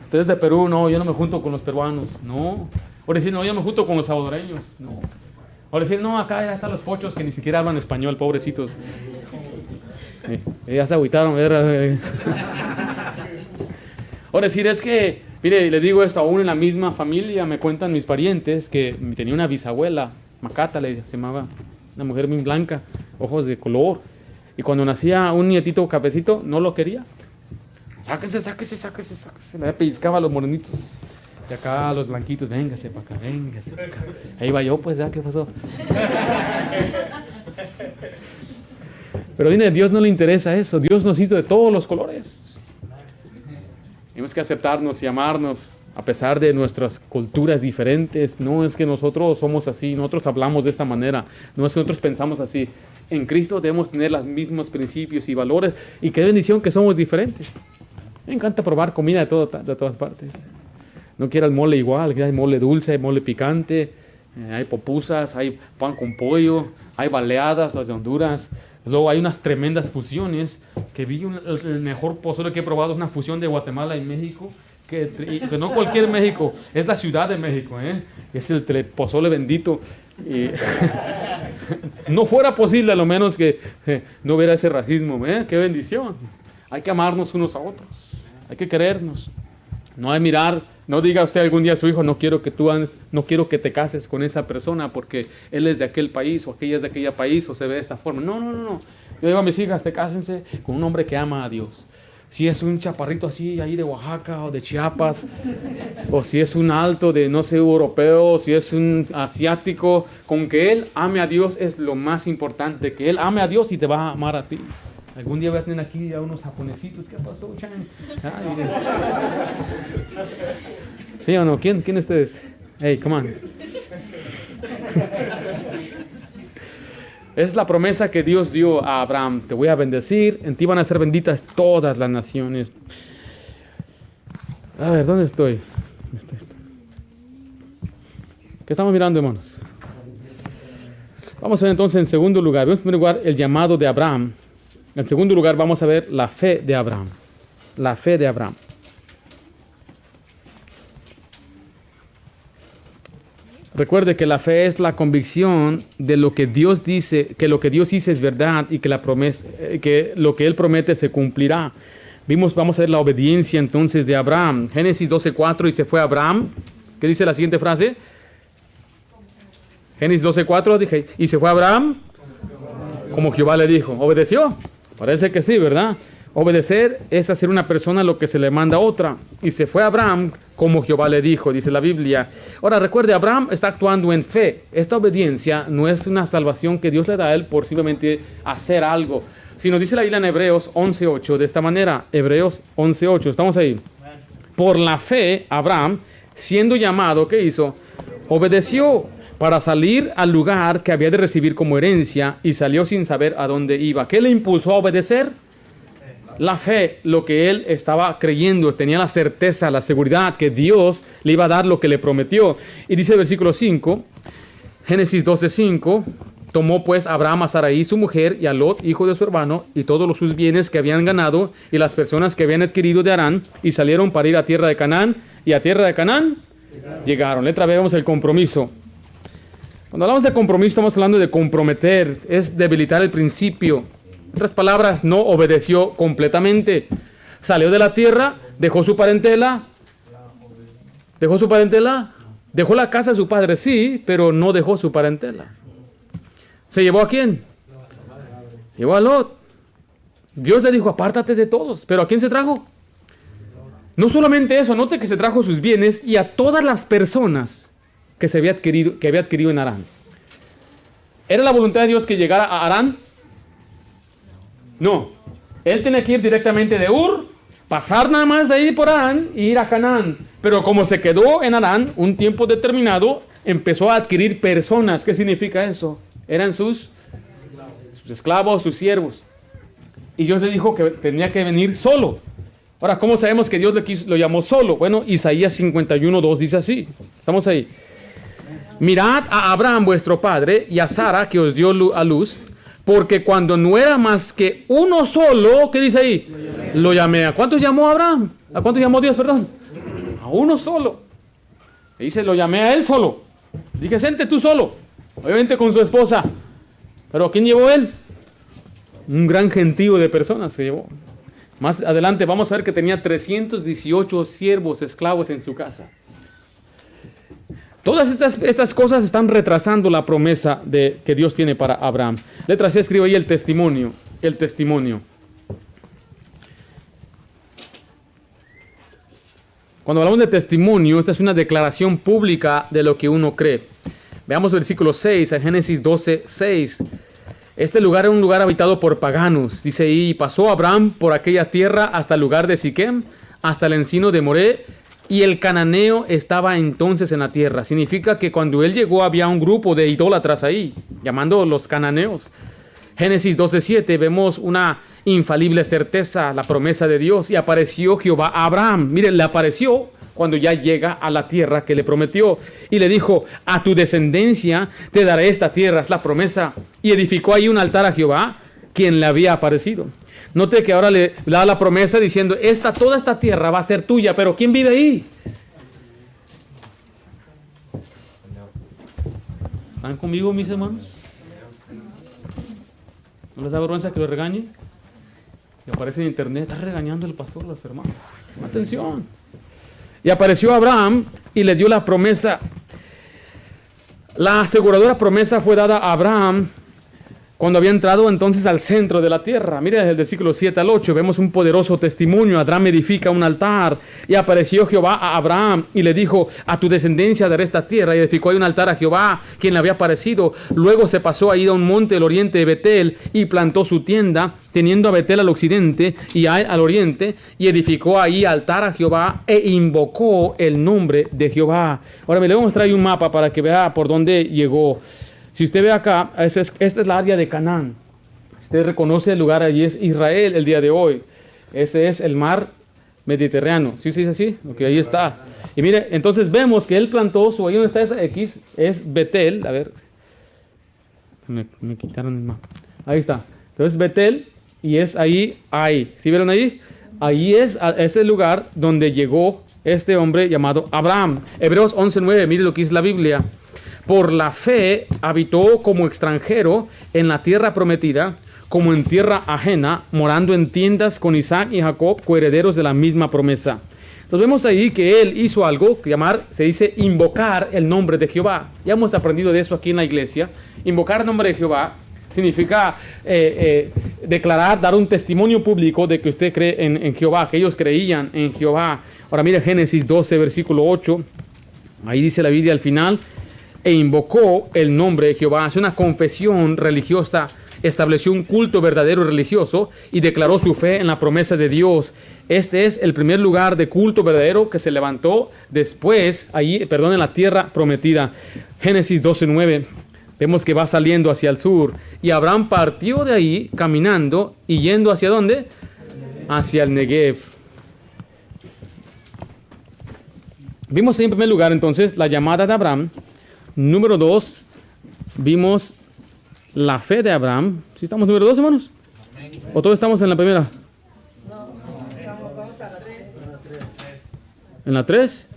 Usted es de Perú. No, yo no me junto con los peruanos. No. O decir: no, yo me junto con los salvadoreños. No. O decir: no, acá ya están los pochos que ni siquiera hablan español, pobrecitos. Ya se agüitaron, ¿verdad? O decir: es que, mire, le digo esto, aún en la misma familia me cuentan mis parientes que tenía una bisabuela, Macata se llamaba, una mujer muy blanca, ojos de color, y cuando nacía un nietito cafecito, no lo quería. Sáquese, le pellizcaba a los morenitos. Y acá a los blanquitos: véngase para acá, véngase para acá. Ahí va yo, pues, ¿qué pasó? Pero a Dios no le interesa eso. Dios nos hizo de todos los colores. Tenemos que aceptarnos y amarnos a pesar de nuestras culturas diferentes. No es que nosotros somos así, nosotros hablamos de esta manera, no es que nosotros pensamos así. En Cristo debemos tener los mismos principios y valores, y qué bendición que somos diferentes. Me encanta probar comida de todas partes. No quiero el mole igual, hay mole dulce, hay mole picante, hay popusas, hay pan con pollo, hay baleadas, las de Honduras. Luego hay unas tremendas fusiones, que vi el mejor pozole que he probado, es una fusión de Guatemala y México, que no cualquier México, es la Ciudad de México, es el pozole bendito. No fuera posible a lo menos que no hubiera ese racismo, qué bendición. Hay que amarnos unos a otros, hay que querernos. No hay mirar, no diga usted algún día a su hijo: no quiero que te cases con esa persona porque él es de aquel país o aquella es de aquel país o se ve de esta forma. No. Yo digo a mis hijas: cásense con un hombre que ama a Dios. si es un chaparrito así ahí de Oaxaca o de Chiapas, o si es un alto de no sé europeo, o si es un asiático, con que él ame a Dios es lo más importante, que él ame a Dios y te va a amar a ti. Algún día voy a tener aquí a unos japonesitos. ¿Qué pasó, Chan? ¿Sí o no? ¿Quién ustedes? Hey, come on. Es la promesa que Dios dio a Abraham. Te voy a bendecir, en ti van a ser benditas todas las naciones. A ver, ¿dónde estoy? ¿Qué estamos mirando, hermanos? Vamos a ver entonces en segundo lugar. En primer lugar, el llamado de Abraham. En segundo lugar, vamos a ver la fe de Abraham. La fe de Abraham. Recuerde que la fe es la convicción de lo que Dios dice, que lo que Dios dice es verdad y que la promesa, que lo que Él promete se cumplirá. Vamos a ver la obediencia entonces de Abraham. Génesis 12:4, y se fue Abraham. ¿Qué dice la siguiente frase? Génesis 12:4, dije, y se fue Abraham como Jehová le dijo. ¿Obedeció? Parece que sí, ¿verdad? Obedecer es hacer una persona lo que se le manda a otra. Y se fue Abraham como Jehová le dijo, dice la Biblia. Ahora recuerde, Abraham está actuando en fe. Esta obediencia no es una salvación que Dios le da a él por simplemente hacer algo, sino dice la Biblia en Hebreos 11:8 de esta manera. Hebreos 11:8, estamos ahí. Por la fe, Abraham, siendo llamado, ¿qué hizo? Obedeció para salir al lugar que había de recibir como herencia, y salió sin saber a dónde iba. ¿Qué le impulsó a obedecer? La fe, lo que él estaba creyendo, tenía la certeza, la seguridad que Dios le iba a dar lo que le prometió. Y dice el versículo 5, Génesis 12:5, tomó pues Abraham a Sarai su mujer y a Lot, hijo de su hermano, y todos sus bienes que habían ganado y las personas que habían adquirido de Harán, y salieron para ir a tierra de Canaán, y a tierra de Canaán llegaron. Letra B, vemos el compromiso. Cuando hablamos de compromiso, estamos hablando de comprometer, es debilitar el principio. En otras palabras, no obedeció completamente. Salió de la tierra, dejó su parentela. ¿Dejó su parentela? Dejó la casa de su padre, sí, pero no dejó su parentela. ¿Se llevó a quién? Se llevó a Lot. Dios le dijo, apártate de todos. ¿Pero a quién se trajo? No solamente eso, note que se trajo sus bienes y a todas las personas que había adquirido en Harán. ¿Era la voluntad de Dios que llegara a Harán? No. Él tenía que ir directamente de Ur, pasar nada más de ahí por Harán y ir a Canaán. Pero como se quedó en Harán un tiempo determinado, empezó a adquirir personas. ¿Qué significa eso? Eran sus esclavos, sus siervos. Y Dios le dijo que tenía que venir solo. Ahora, ¿cómo sabemos que Dios lo llamó solo? Bueno, Isaías 51:2 dice así. Estamos ahí. Mirad a Abraham vuestro padre y a Sara que os dio a luz, porque cuando no era más que uno solo, ¿qué dice ahí? Lo llamé. ¿A cuántos llamó Abraham? ¿A cuántos llamó Dios, perdón? A uno solo. Y dice, lo llamé a él solo. Dije, sente tú solo. Obviamente con su esposa. ¿Pero quién llevó él? Un gran gentío de personas se llevó. Más adelante vamos a ver que tenía 318 siervos, esclavos en su casa. Todas estas cosas están retrasando la promesa que Dios tiene para Abraham. Letra C, escribe ahí el testimonio. El testimonio. Cuando hablamos de testimonio, esta es una declaración pública de lo que uno cree. Veamos versículo 6, en Génesis 12:6. Este lugar era un lugar habitado por paganos. Dice ahí, y pasó Abraham por aquella tierra hasta el lugar de Siquem, hasta el encino de Moré, y el cananeo estaba entonces en la tierra. Significa que cuando él llegó había un grupo de idólatras ahí, llamando los cananeos. Génesis 12:7, vemos una infalible certeza, la promesa de Dios. Y apareció Jehová a Abraham. Miren, le apareció cuando ya llega a la tierra que le prometió. Y le dijo, a tu descendencia te daré esta tierra, es la promesa. Y edificó ahí un altar a Jehová, quien le había aparecido. Note que ahora le da la promesa diciendo, toda esta tierra va a ser tuya, pero ¿quién vive ahí? ¿Están conmigo, mis hermanos? ¿No les da vergüenza que lo regañe? Y aparece en internet, está regañando el pastor a los hermanos. Atención. Y apareció Abraham y le dio la promesa. La aseguradora promesa fue dada a Abraham Cuando había entrado entonces al centro de la tierra. Mira, desde el versículo 7 al 8 vemos un poderoso testimonio. Abraham edifica un altar y apareció Jehová a Abraham y le dijo: a tu descendencia daré esta tierra. Y edificó ahí un altar a Jehová, quien le había aparecido. Luego se pasó ahí a un monte del oriente de Betel y plantó su tienda, teniendo a Betel al occidente y Ai al oriente, y edificó ahí altar a Jehová e invocó el nombre de Jehová. Ahora le voy a mostrar ahí un mapa para que vea por dónde llegó. Si usted ve acá, esta es la área de Canaán. Usted reconoce el lugar, allí es Israel el día de hoy. Ese es el mar Mediterráneo. ¿Sí se dice así? Ok, ahí está. Y mire, entonces vemos que él plantó su, ahí donde está esa X, es Betel. A ver, me quitaron el mapa. Ahí está. Entonces Betel y es ahí, ahí. ¿Sí vieron ahí? Ahí es el lugar donde llegó este hombre llamado Abraham. Hebreos 11:9, mire lo que dice la Biblia. Por la fe habitó como extranjero en la tierra prometida, como en tierra ajena, morando en tiendas con Isaac y Jacob, coherederos de la misma promesa. Entonces vemos ahí que él hizo algo, se dice invocar el nombre de Jehová. Ya hemos aprendido de eso aquí en la iglesia. Invocar el nombre de Jehová significa declarar, dar un testimonio público de que usted cree en Jehová, que ellos creían en Jehová. Ahora mire Génesis 12, versículo 8. Ahí dice la Biblia al final: e invocó el nombre de Jehová. Hace una confesión religiosa, estableció un culto verdadero y religioso y declaró su fe en la promesa de Dios. Este es el primer lugar de culto verdadero que se levantó después, en la tierra prometida. Génesis 12:9. Vemos que va saliendo hacia el sur. Y Abraham partió de ahí caminando y yendo ¿hacia dónde? Hacia el Negev. Vimos en primer lugar entonces la llamada de Abraham. Número 2, vimos la fe de Abraham. ¿Sí estamos número 2, hermanos? ¿O todos estamos en la primera? No, vamos a la 3. ¿En la 3?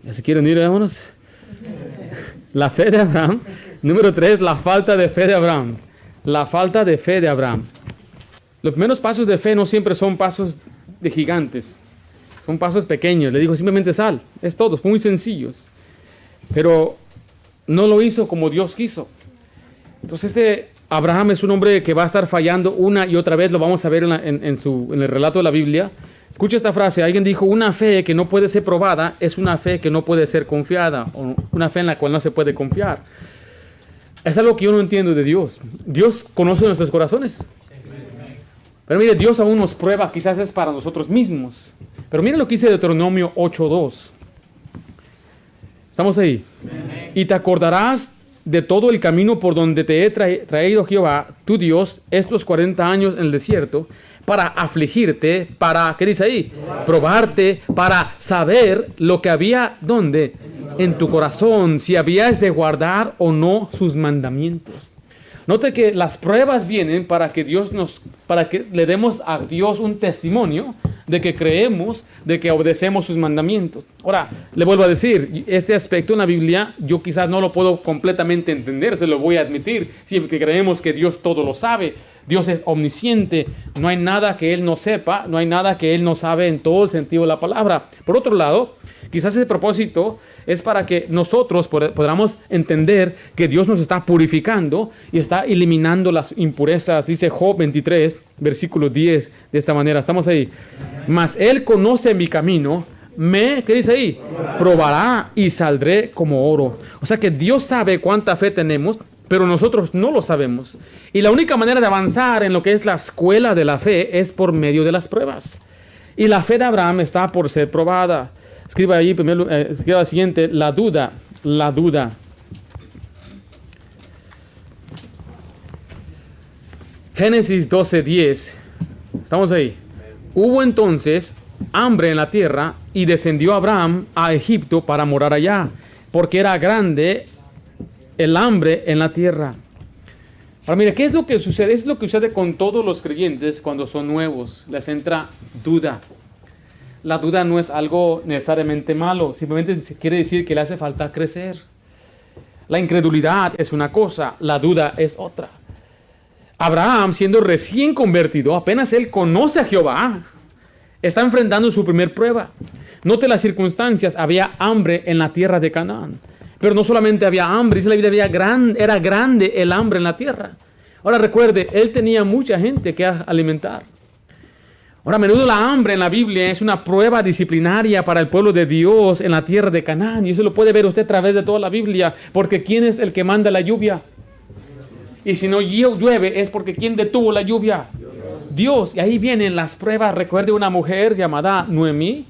¿Ya se quieren ir, hermanos? La fe de Abraham. Número 3, la falta de fe de Abraham. La falta de fe de Abraham. Los primeros pasos de fe no siempre son pasos de gigantes. Son pasos pequeños. Le digo simplemente sal. Es todo, muy sencillos. Pero no lo hizo como Dios quiso. Entonces Abraham es un hombre que va a estar fallando una y otra vez. Lo vamos a ver en el relato de la Biblia. Escucha esta frase. Alguien dijo: una fe que no puede ser probada es una fe que no puede ser confiada, o una fe en la cual no se puede confiar. Es algo que yo no entiendo de Dios. Dios conoce nuestros corazones. Pero mire, Dios aún nos prueba. Quizás es para nosotros mismos. Pero mire lo que dice Deuteronomio 8:2. ¿Estamos ahí? Amén. Y te acordarás de todo el camino por donde te he traído Jehová, tu Dios, estos 40 años en el desierto, para afligirte, para, ¿qué dice ahí? Probarte, para saber lo que había, ¿dónde? En tu corazón, si habías de guardar o no sus mandamientos. Note que las pruebas vienen para que le demos a Dios un testimonio de que creemos, de que obedecemos sus mandamientos. Ahora, le vuelvo a decir, este aspecto en la Biblia yo quizás no lo puedo completamente entender, se lo voy a admitir, siempre que creemos que Dios todo lo sabe. Dios es omnisciente, no hay nada que Él no sepa, no hay nada que Él no sabe en todo el sentido de la palabra. Por otro lado, quizás ese propósito es para que nosotros podamos entender que Dios nos está purificando y está eliminando las impurezas. Dice Job 23, versículo 10, de esta manera. ¿Estamos ahí? Mas Él conoce mi camino, ¿qué dice ahí? Probará y saldré como oro. O sea que Dios sabe cuánta fe tenemos, pero nosotros no lo sabemos. Y la única manera de avanzar en lo que es la escuela de la fe es por medio de las pruebas. Y la fe de Abraham está por ser probada. Escriba ahí primero, escriba la siguiente: la duda. Génesis 12:10. Estamos ahí. Hubo entonces hambre en la tierra y descendió Abraham a Egipto para morar allá, porque era grande el hambre en la tierra. Ahora mire, ¿qué es lo que sucede? Es lo que sucede con todos los creyentes cuando son nuevos. Les entra duda. La duda no es algo necesariamente malo, simplemente quiere decir que le hace falta crecer. La incredulidad es una cosa, la duda es otra. Abraham, siendo recién convertido, apenas él conoce a Jehová, está enfrentando su primer prueba. Note las circunstancias: había hambre en la tierra de Canaán. Pero no solamente había hambre, dice la Biblia, era grande el hambre en la tierra. Ahora recuerde, él tenía mucha gente que alimentar. Ahora, a menudo la hambre en la Biblia es una prueba disciplinaria para el pueblo de Dios en la tierra de Canaán. Y eso lo puede ver usted a través de toda la Biblia. Porque ¿quién es el que manda la lluvia? Y si no llueve es porque ¿quién detuvo la lluvia? Dios. Y ahí vienen las pruebas. Recuerde una mujer llamada Noemí.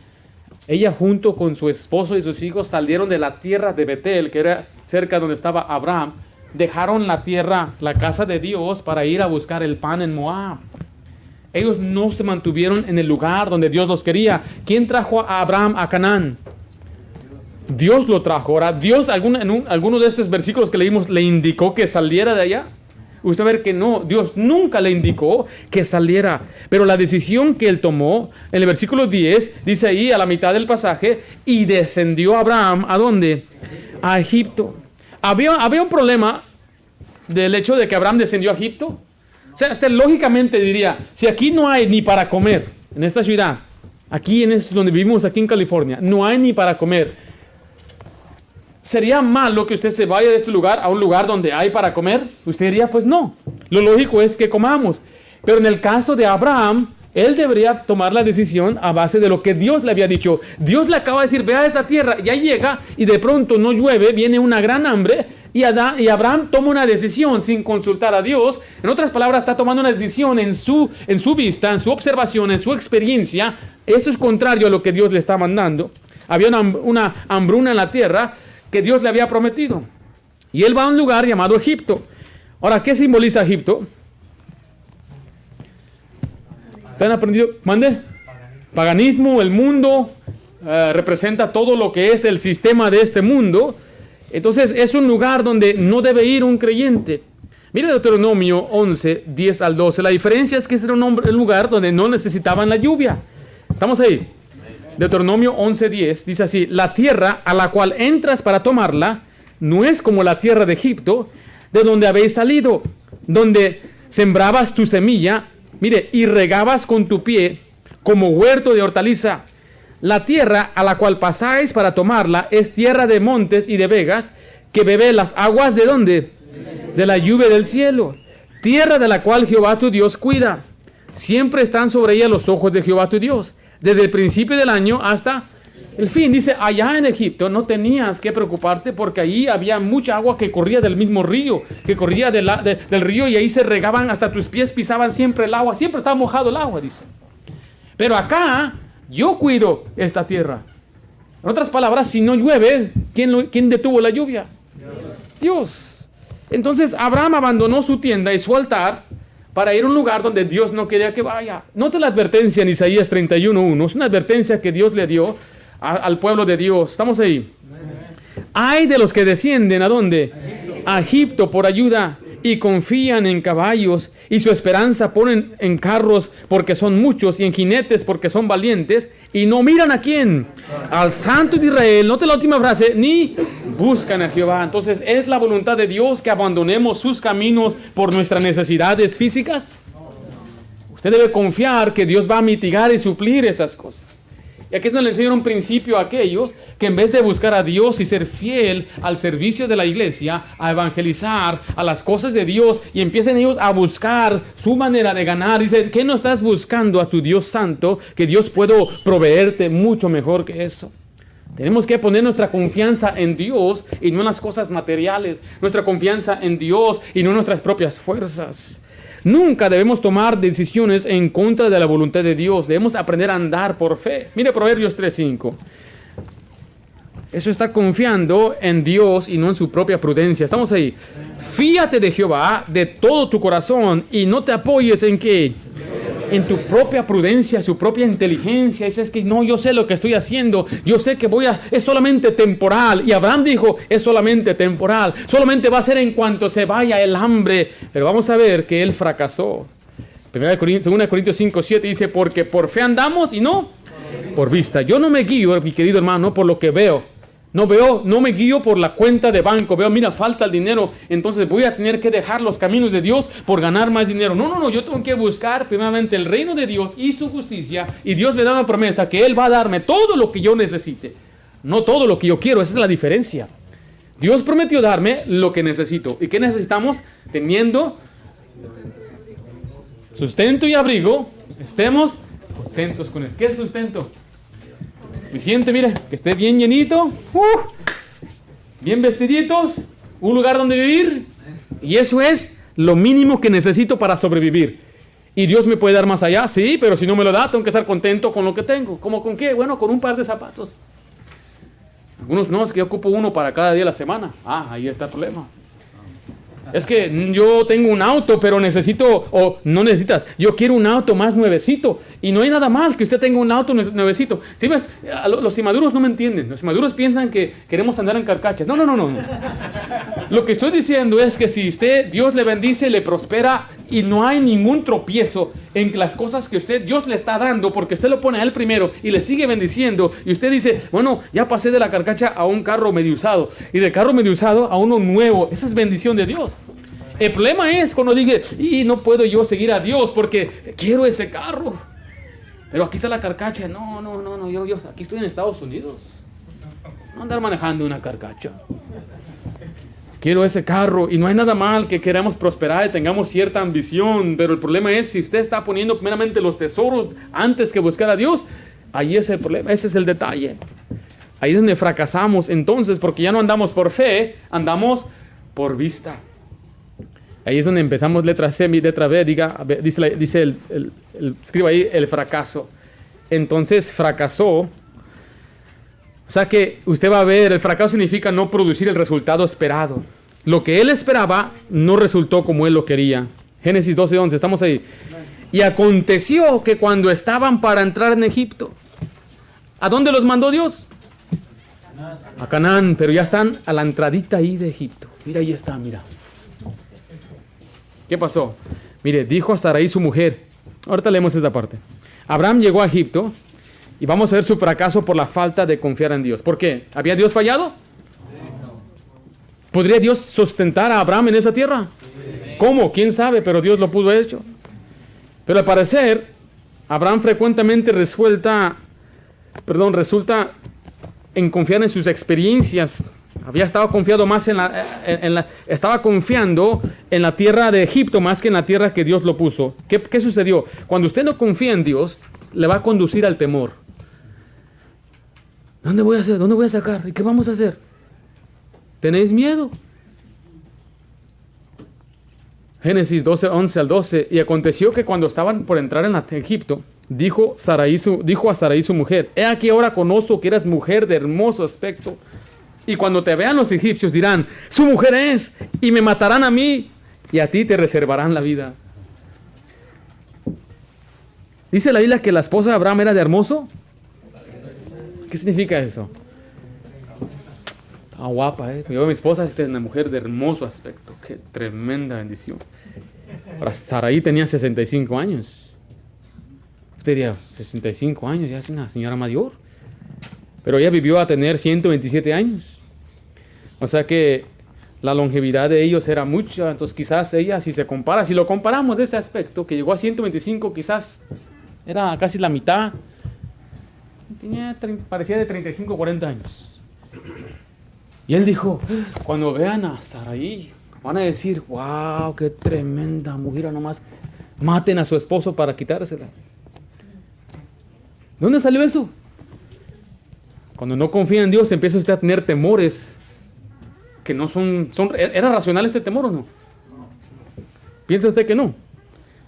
Ella junto con su esposo y sus hijos salieron de la tierra de Betel, que era cerca donde estaba Abraham. Dejaron la tierra, la casa de Dios, para ir a buscar el pan en Moab. Ellos no se mantuvieron en el lugar donde Dios los quería. ¿Quién trajo a Abraham a Canaán? Dios lo trajo. Ahora, Dios en alguno de estos versículos que leímos le indicó que saliera de allá. Usted va a ver que no, Dios nunca le indicó que saliera. Pero la decisión que él tomó, en el versículo 10, dice ahí a la mitad del pasaje, y descendió Abraham, ¿a dónde? A Egipto. Había un problema del hecho de que Abraham descendió a Egipto. O sea, usted lógicamente diría, si aquí no hay ni para comer, en esta ciudad, aquí donde vivimos, aquí en California, no hay ni para comer, ¿sería malo que usted se vaya de este lugar a un lugar donde hay para comer? Usted diría, pues no. Lo lógico es que comamos. Pero en el caso de Abraham, él debería tomar la decisión a base de lo que Dios le había dicho. Dios le acaba de decir, ve a esa tierra, y ahí llega, y de pronto no llueve, viene una gran hambre, y Abraham toma una decisión sin consultar a Dios. En otras palabras, está tomando una decisión en su vista, en su observación, en su experiencia. Eso es contrario a lo que Dios le está mandando. Había una hambruna en la tierra que Dios le había prometido. Y él va a un lugar llamado Egipto. Ahora, ¿qué simboliza Egipto? ¿Están aprendiendo? ¿Mande? Paganismo, el mundo, representa todo lo que es el sistema de este mundo. Entonces es un lugar donde no debe ir un creyente. Mire Deuteronomio 11, 10 al 12. La diferencia es que este era un lugar donde no necesitaban la lluvia. ¿Estamos ahí? Deuteronomio 11, 10 dice así: la tierra a la cual entras para tomarla no es como la tierra de Egipto, de donde habéis salido, donde sembrabas tu semilla, mire, y regabas con tu pie como huerto de hortaliza. La tierra a la cual pasáis para tomarla es tierra de montes y de vegas, que bebe las aguas ¿de dónde? De la lluvia del cielo. Tierra de la cual Jehová tu Dios cuida. Siempre están sobre ella los ojos de Jehová tu Dios, desde el principio del año hasta el fin. Dice, allá en Egipto no tenías que preocuparte porque allí había mucha agua que corría del mismo río, que corría del río, y ahí se regaban, hasta tus pies pisaban siempre el agua, siempre estaba mojado el agua, dice. Pero acá yo cuido esta tierra. En otras palabras, si no llueve, ¿quién detuvo la lluvia? Dios. Entonces Abraham abandonó su tienda y su altar para ir a un lugar donde Dios no quería que vaya. Note la advertencia en Isaías 31:1. Es una advertencia que Dios le dio al pueblo de Dios. ¿Estamos ahí? Hay de los que descienden, ¿a dónde? A Egipto por ayuda, y confían en caballos, y su esperanza ponen en carros porque son muchos, y en jinetes porque son valientes, y no miran a quién, al Santo de Israel. Note la última frase, ni buscan a Jehová. Entonces, ¿es la voluntad de Dios que abandonemos sus caminos por nuestras necesidades físicas? Usted debe confiar que Dios va a mitigar y suplir esas cosas. Y aquí es donde le enseñan un principio a aquellos que en vez de buscar a Dios y ser fiel al servicio de la iglesia, a evangelizar a las cosas de Dios, y empiecen ellos a buscar su manera de ganar. Dicen, ¿qué no estás buscando a tu Dios santo? Que Dios puede proveerte mucho mejor que eso. Tenemos que poner nuestra confianza en Dios y no en las cosas materiales. Nuestra confianza en Dios y no en nuestras propias fuerzas. Nunca debemos tomar decisiones en contra de la voluntad de Dios. Debemos aprender a andar por fe. Mire Proverbios 3:5. Eso está confiando en Dios y no en su propia prudencia. Estamos ahí. Fíate de Jehová de todo tu corazón y no te apoyes en ¿qué? En tu propia prudencia, su propia inteligencia. Dices que no, yo sé lo que estoy haciendo. Yo sé que es solamente temporal. Y Abraham dijo, es solamente temporal. Solamente va a ser en cuanto se vaya el hambre. Pero vamos a ver que él fracasó. 2 Corintios 5:7 dice, porque por fe andamos y no por vista. Yo no me guío, mi querido hermano, por lo que veo. No me guío por la cuenta de banco. Veo, mira, falta el dinero, entonces voy a tener que dejar los caminos de Dios por ganar más dinero. No, yo tengo que buscar primeramente el reino de Dios y su justicia, y Dios me da una promesa que Él va a darme todo lo que yo necesite, no todo lo que yo quiero. Esa es la diferencia. Dios prometió darme lo que necesito. ¿Y qué necesitamos? Teniendo sustento y abrigo, estemos contentos con él. ¿Qué es sustento? Suficiente, mire, que esté bien llenito, bien vestiditos, un lugar donde vivir, y eso es lo mínimo que necesito para sobrevivir. ¿Y Dios me puede dar más allá? Sí, pero si no me lo da, tengo que estar contento con lo que tengo. ¿Cómo con qué? Bueno, con un par de zapatos. Algunos no, es que yo ocupo uno para cada día de la semana. Ahí está el problema. Es que yo tengo un auto, pero necesito, o no necesitas, yo quiero un auto más nuevecito. Y no hay nada mal que usted tenga un auto nuevecito. ¿Sí ves? Los inmaduros no me entienden. Los inmaduros piensan que queremos andar en carcachas. No. Lo que estoy diciendo es que si Dios le bendice, le prospera y no hay ningún tropiezo en las cosas que Dios le está dando, porque usted lo pone a él primero y le sigue bendiciendo, y usted dice, bueno, ya pasé de la carcacha a un carro medio usado, y del carro medio usado a uno nuevo. Esa es bendición de Dios. El problema es cuando dije, y no puedo yo seguir a Dios porque quiero ese carro, pero aquí está la carcacha. No, yo aquí estoy en Estados Unidos, no andar manejando una carcacha. Quiero ese carro, y no hay nada mal que queramos prosperar y tengamos cierta ambición, pero el problema es si usted está poniendo primeramente los tesoros antes que buscar a Dios. Ahí es el problema, ese es el detalle. Ahí es donde fracasamos entonces, porque ya no andamos por fe, andamos por vista. Ahí es donde empezamos letra C, letra B, dice escriba ahí el fracaso. Entonces fracasó. O sea que usted va a ver, el fracaso significa no producir el resultado esperado. Lo que él esperaba no resultó como él lo quería. Génesis 12:11, estamos ahí. Y aconteció que cuando estaban para entrar en Egipto, ¿a dónde los mandó Dios? A Canaán, pero ya están a la entradita ahí de Egipto. Mira, ahí está, mira. ¿Qué pasó? Mire, dijo a Sarai su mujer. Ahorita leemos esa parte. Abraham llegó a Egipto. Y vamos a ver su fracaso por la falta de confiar en Dios. ¿Por qué? ¿Había Dios fallado? ¿Podría Dios sustentar a Abraham en esa tierra? ¿Cómo? ¿Quién sabe? Pero Dios lo pudo haber hecho. Pero al parecer, Abraham frecuentemente resulta en confiar en sus experiencias. Había estado confiado más estaba confiando en la tierra de Egipto más que en la tierra que Dios lo puso. ¿Qué sucedió? Cuando usted no confía en Dios, le va a conducir al temor. ¿Dónde voy a hacer? ¿Dónde voy a sacar? ¿Y qué vamos a hacer? ¿Tenéis miedo? Génesis 12:11 al 12. Y aconteció que cuando estaban por entrar en Egipto, dijo a Sarai su mujer: he aquí ahora conozco que eres mujer de hermoso aspecto. Y cuando te vean los egipcios dirán: su mujer es, y me matarán a mí, y a ti te reservarán la vida. ¿Dice la Biblia que la esposa de Abraham era de hermoso? ¿Qué significa eso? Está guapa, ¿eh? Yo, mi esposa es una mujer de hermoso aspecto. Qué tremenda bendición. Ahora, Sarai tenía 65 años. Usted diría, 65 años, ya es una señora mayor. Pero ella vivió a tener 127 años. O sea que la longevidad de ellos era mucha. Entonces quizás ella, si lo comparamos de ese aspecto, que llegó a 125, quizás era casi la mitad. Parecía de 35 o 40 años. Y él dijo, cuando vean a Sarai, van a decir: wow, qué tremenda mujer, nomás maten a su esposo para quitársela. ¿Dónde salió eso? Cuando no confía en Dios, empieza usted a tener temores que no ¿era racional este temor o no? ¿Piensa usted que no?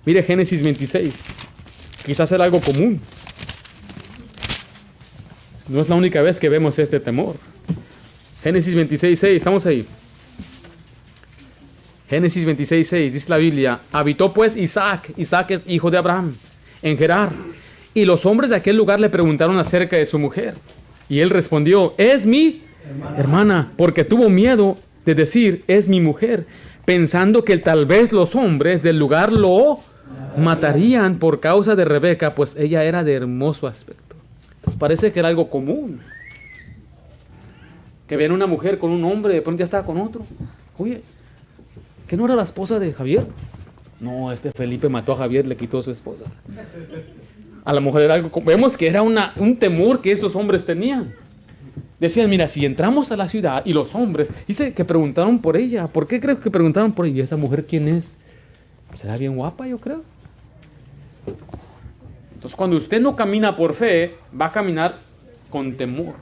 Mire Génesis 26. Quizás era algo común. No es la única vez que vemos este temor. Génesis 26:6, estamos ahí. Génesis 26:6, dice la Biblia: habitó pues Isaac es hijo de Abraham, en Gerar. Y los hombres de aquel lugar le preguntaron acerca de su mujer. Y él respondió: es mi hermana, porque tuvo miedo de decir: es mi mujer, pensando que tal vez los hombres del lugar lo matarían por causa de Rebeca, pues ella era de hermoso aspecto. Entonces parece que era algo común. Que vean una mujer con un hombre, de pronto ya estaba con otro. Oye, ¿qué no era la esposa de Javier? No, Felipe mató a Javier, le quitó a su esposa. A la mujer era algo, vemos que era un temor que esos hombres tenían. Decían: mira, si entramos a la ciudad y los hombres, dice que preguntaron por ella. ¿Por qué creo que preguntaron por ella? ¿Esa mujer quién es? ¿Será bien guapa, yo creo? Entonces, cuando usted no camina por fe, va a caminar con temor,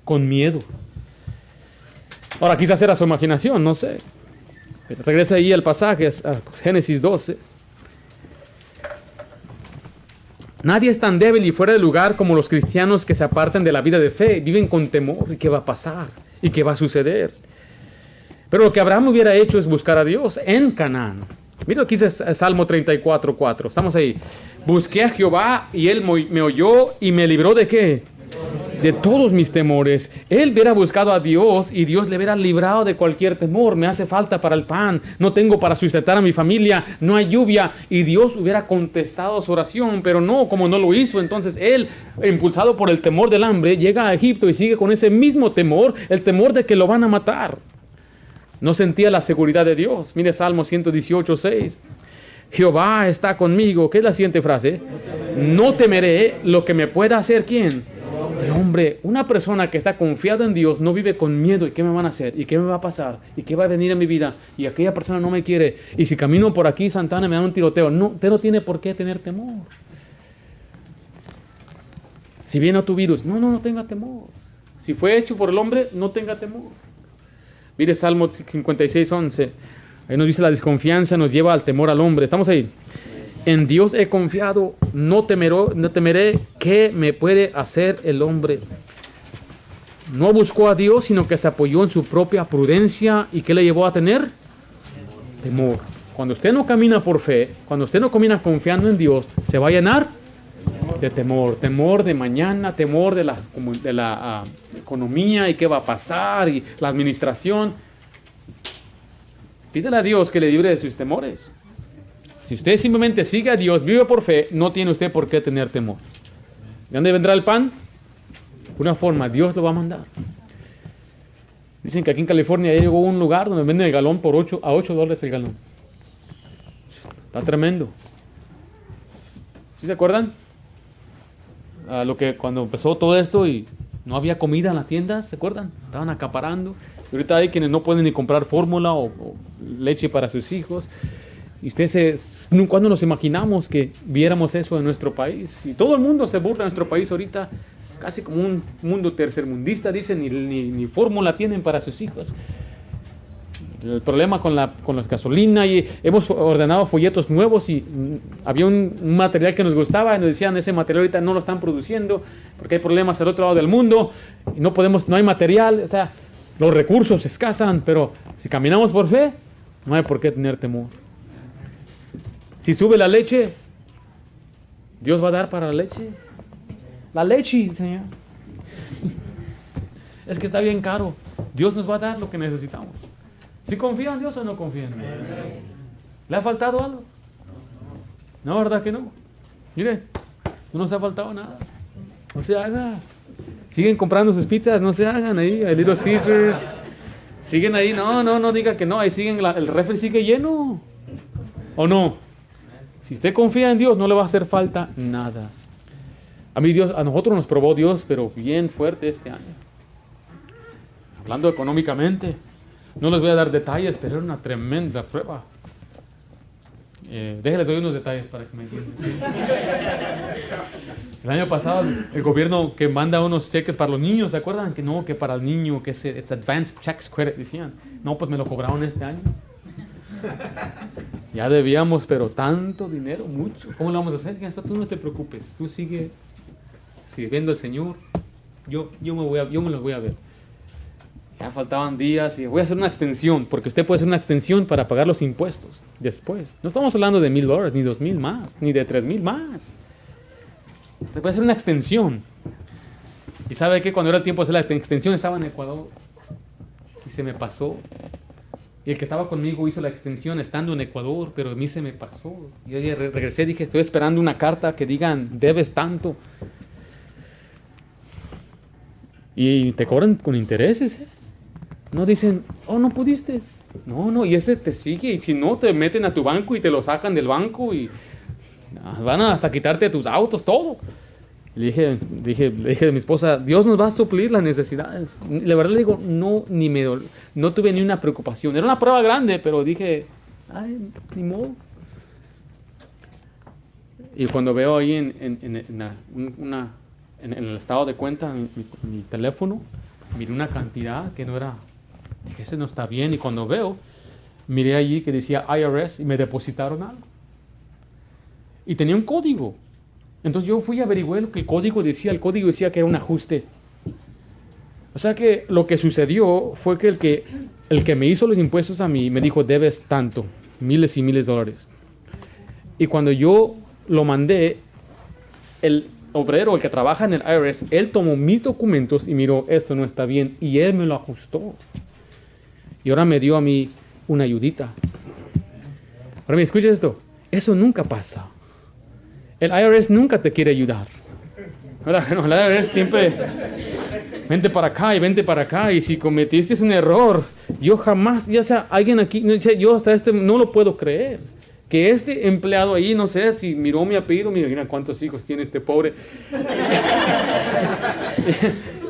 con miedo. Ahora, quizás era su imaginación, no sé. Pero regresa ahí al pasaje, a Génesis 12. Nadie es tan débil y fuera de lugar como los cristianos que se apartan de la vida de fe, viven con temor y qué va a pasar y qué va a suceder. Pero lo que Abraham hubiera hecho es buscar a Dios en Canaán. Mira lo que dice Salmo 34:4. Estamos ahí. Busqué a Jehová y él me oyó y me libró ¿de qué? De todos mis temores. Él hubiera buscado a Dios y Dios le hubiera librado de cualquier temor. Me hace falta para el pan, no tengo para sustentar a mi familia, no hay lluvia, y Dios hubiera contestado su oración, pero no, como no lo hizo, entonces él, impulsado por el temor del hambre, llega a Egipto y sigue con ese mismo temor, el temor de que lo van a matar. No sentía la seguridad de Dios. Mire Salmo 118:6. Jehová está conmigo. ¿Qué es la siguiente frase? No temeré lo que me pueda hacer ¿quién? El hombre. Una persona que está confiado en Dios no vive con miedo. ¿Y qué me van a hacer? ¿Y qué me va a pasar? ¿Y qué va a venir en mi vida? Y aquella persona no me quiere. Y si camino por aquí, Santana, me dan un tiroteo. No, usted no tiene por qué tener temor. Si viene otro virus, no tenga temor. Si fue hecho por el hombre, no tenga temor. Mire Salmo 56:11. Ahí nos dice la desconfianza nos lleva al temor al hombre. Estamos ahí. En Dios he confiado, no temeré qué me puede hacer el hombre. No buscó a Dios, sino que se apoyó en su propia prudencia. ¿Y qué le llevó a tener? Temor. Cuando usted no camina por fe, cuando usted no camina confiando en Dios, se va a llenar de temor. Temor de mañana, temor de la economía y qué va a pasar y la administración. Pídele a Dios que le libre de sus temores. Si usted simplemente sigue a Dios, vive por fe, no tiene usted por qué tener temor. ¿De dónde vendrá el pan? De una forma, Dios lo va a mandar. Dicen que aquí en California ya llegó un lugar donde venden el galón por $8 el galón. Está tremendo. ¿Sí se acuerdan? Lo que cuando empezó todo esto y no había comida en las tiendas, ¿se acuerdan? Estaban acaparando. Y ahorita hay quienes no pueden ni comprar fórmula o leche para sus hijos. Y ¿cuándo nos imaginamos que viéramos eso en nuestro país? Y todo el mundo se burla de nuestro país ahorita, casi como un mundo tercermundista, dicen, ni fórmula tienen para sus hijos. El problema con la gasolina, y hemos ordenado folletos nuevos y había un material que nos gustaba y nos decían ese material ahorita no lo están produciendo porque hay problemas al otro lado del mundo y no hay material, o sea, los recursos escasan, pero si caminamos por fe, no hay por qué tener temor. Si sube la leche, Dios va a dar para la leche. La leche, Señor. Es que está bien caro. Dios nos va a dar lo que necesitamos. ¿Sí confía en Dios o no confía en Dios? ¿Le ha faltado algo? No, ¿verdad que no? Mire, no nos ha faltado nada. No se haga. Siguen comprando sus pizzas, no se hagan ahí, a Little Caesars. Siguen ahí, no diga que no, ahí siguen, el refri sigue lleno. ¿O no? Si usted confía en Dios, no le va a hacer falta nada. A nosotros nos probó Dios, pero bien fuerte este año. Hablando económicamente. No les voy a dar detalles, pero era una tremenda prueba. Déjenles doy unos detalles para que me entiendan. El año pasado el gobierno que manda unos cheques para los niños, ¿se acuerdan? Que para el niño, que es Advanced Checks Credit, decían. No, pues me lo cobraron este año. Ya debíamos, pero tanto dinero, mucho. ¿Cómo lo vamos a hacer? Tú no te preocupes, tú sigue sirviendo al Señor. Yo me lo voy a ver. Ya faltaban días y voy a hacer una extensión, porque usted puede hacer una extensión para pagar los impuestos después. No estamos hablando de $1,000, ni $2,000 más, ni de $3,000 más. Usted puede hacer una extensión. Y sabe que cuando era el tiempo de hacer la extensión estaba en Ecuador y se me pasó. Y el que estaba conmigo hizo la extensión estando en Ecuador, pero a mí se me pasó. Yo regresé y dije, estoy esperando una carta que digan, debes tanto. Y te cobran con intereses, ¿eh? No dicen, no pudiste. No, y ese te sigue. Y si no, te meten a tu banco y te lo sacan del banco y van hasta quitarte tus autos, todo. Le dije a mi esposa, Dios nos va a suplir las necesidades. La verdad le digo, no tuve ni una preocupación. Era una prueba grande, pero dije, ni modo. Y cuando veo ahí en el estado de cuenta, en mi teléfono, miré una cantidad que no era, dije, ese no está bien. Y cuando veo, miré allí que decía IRS y me depositaron algo. Y tenía un código. Entonces yo fui a averiguar lo que el código decía. El código decía que era un ajuste. O sea que lo que sucedió fue que el que me hizo los impuestos a mí me dijo, debes tanto, miles y miles de dólares. Y cuando yo lo mandé, el obrero, el que trabaja en el IRS, él tomó mis documentos y miró, esto no está bien, y él me lo ajustó. Y ahora me dio a mí una ayudita. Ahora, escucha esto, eso nunca pasa. El IRS nunca te quiere ayudar. ¿Verdad? No, el IRS siempre, vente para acá y vente para acá, y si cometiste un error, yo jamás, ya sea alguien aquí, yo hasta no lo puedo creer. Que este empleado ahí, no sé si miró mi apellido, mira cuántos hijos tiene este pobre.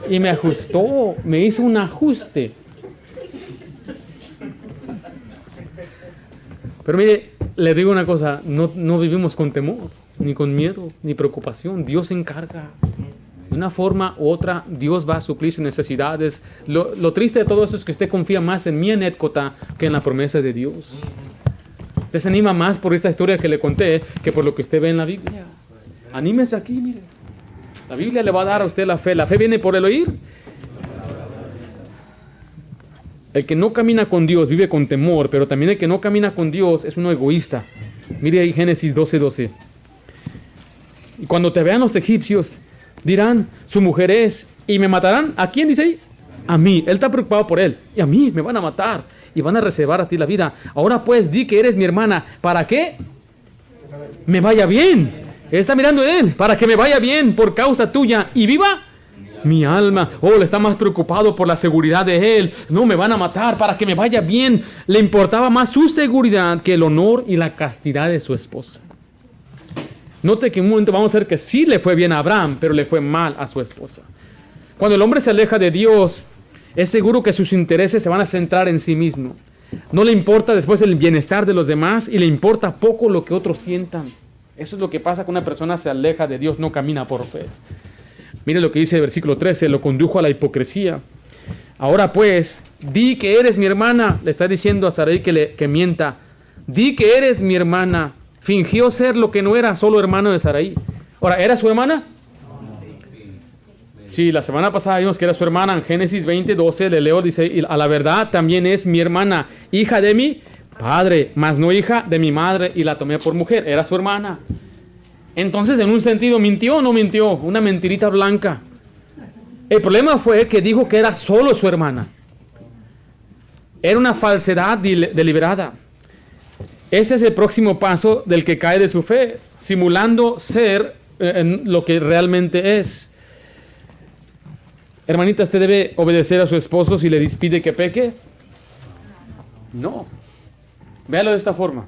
Y me ajustó, me hizo un ajuste. Pero mire, le digo una cosa, no vivimos con temor, ni con miedo, ni preocupación. Dios se encarga. De una forma u otra, Dios va a suplir sus necesidades. Lo triste de todo esto es que usted confía más en mi anécdota que en la promesa de Dios. Usted se anima más por esta historia que le conté que por lo que usted ve en la Biblia. Anímese aquí, mire. La Biblia le va a dar a usted la fe. La fe viene por el oír. El que no camina con Dios vive con temor, pero también el que no camina con Dios es uno egoísta. Mire ahí Génesis 12:12. Y cuando te vean los egipcios, dirán, su mujer es, y me matarán. ¿A quién dice ahí? A mí. Él está preocupado por él. Y a mí me van a matar. Y van a reservar a ti la vida. Ahora pues, di que eres mi hermana. ¿Para qué? Me vaya bien. Él está mirando a él. Para que me vaya bien por causa tuya. Y viva mi alma. Oh, le está más preocupado por la seguridad de él. No, me van a matar para que me vaya bien. Le importaba más su seguridad que el honor y la castidad de su esposa. Note que en un momento vamos a ver que sí le fue bien a Abraham, pero le fue mal a su esposa. Cuando el hombre se aleja de Dios, es seguro que sus intereses se van a centrar en sí mismo. No le importa después el bienestar de los demás y le importa poco lo que otros sientan. Eso es lo que pasa cuando una persona se aleja de Dios, no camina por fe. Mire lo que dice el versículo 13, lo condujo a la hipocresía. Ahora pues, di que eres mi hermana. Le está diciendo a Sarai que mienta. Di que eres mi hermana. Fingió ser lo que no era, solo hermano de Sarai. Ahora, ¿era su hermana? Sí, la semana pasada vimos que era su hermana. En Génesis 20:12 le leo, dice, y a la verdad también es mi hermana, hija de mi padre, mas no hija de mi madre, y la tomé por mujer. Era su hermana. Entonces, en un sentido, ¿mintió o no mintió? Una mentirita blanca. El problema fue que dijo que era solo su hermana. Era una falsedad deliberada. Ese es el próximo paso del que cae de su fe, simulando ser lo que realmente es. Hermanita, ¿usted debe obedecer a su esposo si le pide que peque? No. Véalo de esta forma.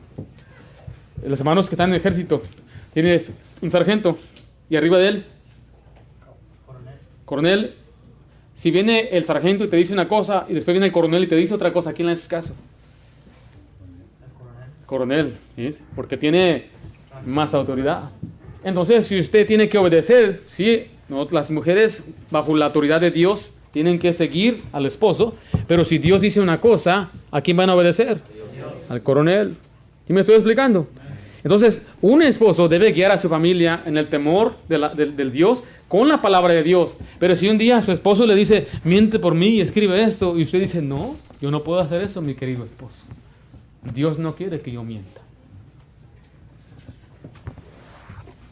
Los hermanos que están en el ejército, tienes un sargento y arriba de él, coronel. Si viene el sargento y te dice una cosa y después viene el coronel y te dice otra cosa, ¿a quién le haces caso? Coronel, ¿sí? Porque tiene más autoridad. Entonces, si usted tiene que obedecer, sí, no, las mujeres bajo la autoridad de Dios tienen que seguir al esposo, pero si Dios dice una cosa, ¿a quién van a obedecer? Al coronel. ¿Y me estoy explicando? Entonces, un esposo debe guiar a su familia en el temor del Dios con la palabra de Dios. Pero si un día su esposo le dice, miente por mí y escribe esto, y usted dice, no, yo no puedo hacer eso, mi querido esposo. Dios no quiere que yo mienta.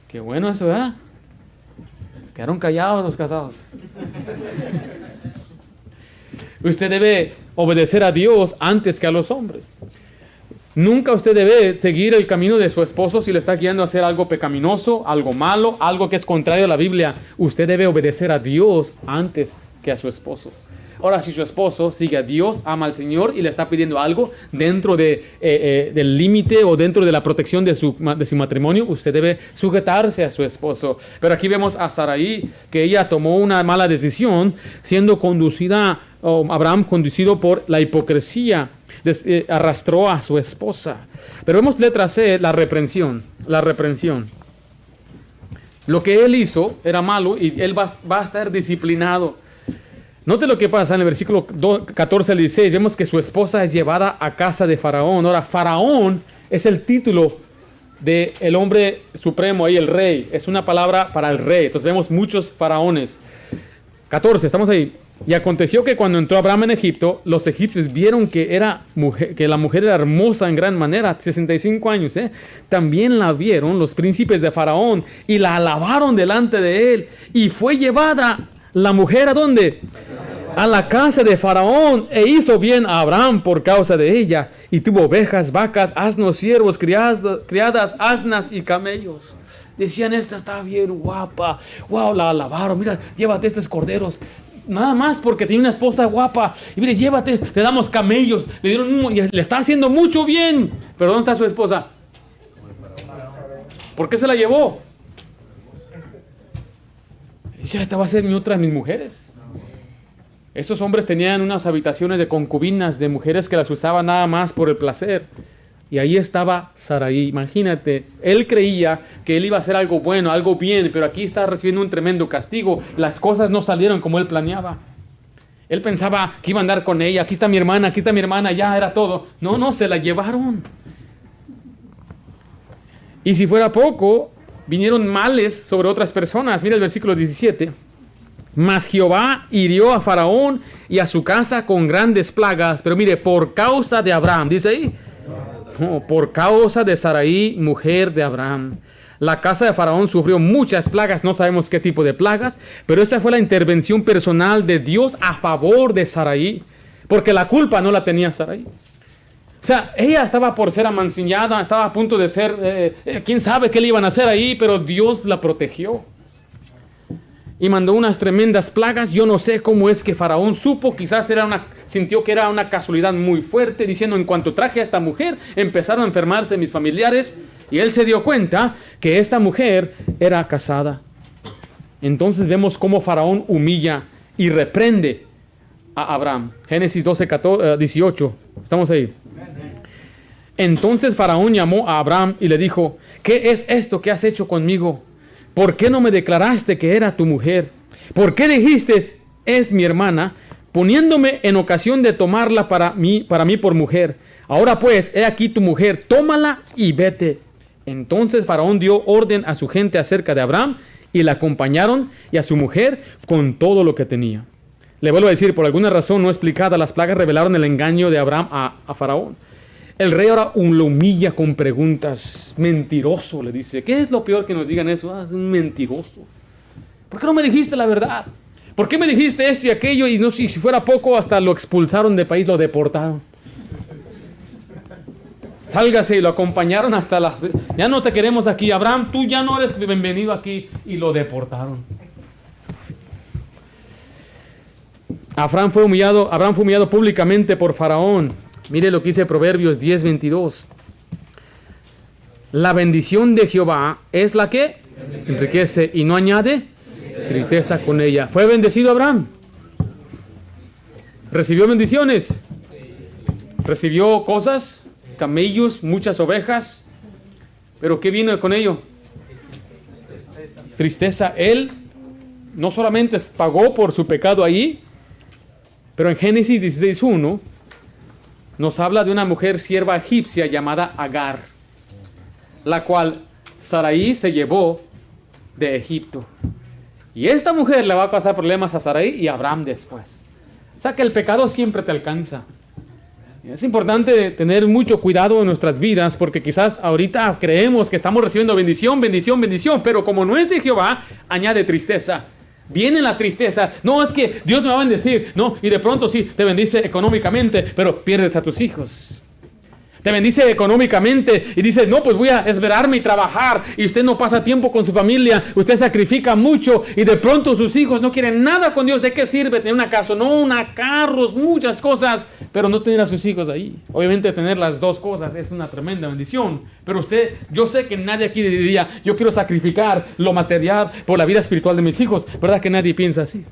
Qué bueno eso, ¿verdad? Quedaron callados los casados. Usted debe obedecer a Dios antes que a los hombres. Nunca usted debe seguir el camino de su esposo si le está guiando a hacer algo pecaminoso, algo malo, algo que es contrario a la Biblia. Usted debe obedecer a Dios antes que a su esposo. Ahora, si su esposo sigue a Dios, ama al Señor y le está pidiendo algo dentro del límite o dentro de la protección de su matrimonio, usted debe sujetarse a su esposo. Pero aquí vemos a Sarai, que ella tomó una mala decisión, siendo conducida, Abraham conducido por la hipocresía, arrastró a su esposa. Pero vemos letra C, la reprensión. La reprensión. Lo que él hizo era malo y él va a estar disciplinado. Note lo que pasa en el versículo 14 al 16. Vemos que su esposa es llevada a casa de Faraón. Ahora, Faraón es el título del hombre supremo, ahí el rey. Es una palabra para el rey. Entonces vemos muchos faraones. 14, estamos ahí. Y aconteció que cuando entró Abraham en Egipto, los egipcios vieron que la mujer era hermosa en gran manera, 65 años. También la vieron los príncipes de Faraón y la alabaron delante de él. Y fue llevada la mujer ¿a dónde? A la casa de Faraón, e hizo bien a Abraham por causa de ella. Y tuvo ovejas, vacas, asnos, siervos, criadas, asnas y camellos. Decían, esta está bien guapa. Wow, la alabaron. Mira, llévate estos corderos. Nada más porque tiene una esposa guapa. Y mire, llévate, te damos camellos. Le está haciendo mucho bien. Pero ¿dónde está su esposa? ¿Por qué se la llevó? Dice, esta va a ser otra de mis mujeres. Esos hombres tenían unas habitaciones de concubinas, de mujeres que las usaban nada más por el placer. Y ahí estaba Sarai. Imagínate, él creía que él iba a hacer algo bueno, algo bien, pero aquí está recibiendo un tremendo castigo. Las cosas no salieron como él planeaba. Él pensaba que iba a andar con ella. Aquí está mi hermana, ya era todo. No, se la llevaron. Y si fuera poco, vinieron males sobre otras personas. Mira el versículo 17. Mas Jehová hirió a Faraón y a su casa con grandes plagas. Pero mire, por causa de Abraham, dice ahí. No, por causa de Sarai, mujer de Abraham. La casa de Faraón sufrió muchas plagas, no sabemos qué tipo de plagas, pero esa fue la intervención personal de Dios a favor de Sarai, porque la culpa no la tenía Sarai. O sea, ella estaba por ser amancillada, estaba a punto de ser, quién sabe qué le iban a hacer ahí, pero Dios la protegió. Y mandó unas tremendas plagas. Yo no sé cómo es que Faraón supo, quizás sintió que era una casualidad muy fuerte, diciendo, en cuanto traje a esta mujer, empezaron a enfermarse mis familiares, y él se dio cuenta que esta mujer era casada. Entonces vemos cómo Faraón humilla y reprende a Abraham. Génesis 18, estamos ahí. Entonces Faraón llamó a Abraham y le dijo, ¿qué es esto que has hecho conmigo? ¿Por qué no me declaraste que era tu mujer? ¿Por qué dijiste, es mi hermana, poniéndome en ocasión de tomarla para mí por mujer? Ahora pues, he aquí tu mujer, tómala y vete. Entonces Faraón dio orden a su gente acerca de Abraham y la acompañaron y a su mujer con todo lo que tenía. Le vuelvo a decir, por alguna razón no explicada, las plagas revelaron el engaño de Abraham a Faraón. El rey ahora lo humilla con preguntas. Mentiroso, le dice. ¿Qué es lo peor que nos digan eso? Es un mentiroso. ¿Por qué no me dijiste la verdad? ¿Por qué me dijiste esto y aquello? Y no, si fuera poco, hasta lo expulsaron del país, lo deportaron. Sálgase, y lo acompañaron hasta ya no te queremos aquí. Abraham, tú ya no eres bienvenido aquí. Y lo deportaron. Abraham fue humillado públicamente por Faraón. Mire lo que dice Proverbios 10:22. La bendición de Jehová es la que enriquece y no añade tristeza con ella. ¿Fue bendecido Abraham? ¿Recibió bendiciones? ¿Recibió cosas? Camellos, muchas ovejas. ¿Pero qué vino con ello? Tristeza. Él no solamente pagó por su pecado ahí, pero en Génesis 16:1 nos habla de una mujer sierva egipcia llamada Agar, la cual Sarai se llevó de Egipto. Y esta mujer le va a causar problemas a Sarai y a Abraham después. O sea que el pecado siempre te alcanza. Es importante tener mucho cuidado en nuestras vidas, porque quizás ahorita creemos que estamos recibiendo bendición, pero como no es de Jehová, añade tristeza. Viene la tristeza. No, es que Dios me va a bendecir. No, y de pronto sí, te bendice económicamente, pero pierdes a tus hijos. Te bendice económicamente y dices, no, pues voy a esmerarme y trabajar. Y usted no pasa tiempo con su familia. Usted sacrifica mucho y de pronto sus hijos no quieren nada con Dios. ¿De qué sirve tener una casa? No, carros, muchas cosas, pero no tener a sus hijos ahí. Obviamente tener las dos cosas es una tremenda bendición. Pero yo sé que nadie aquí diría, yo quiero sacrificar lo material por la vida espiritual de mis hijos. ¿Verdad que nadie piensa así?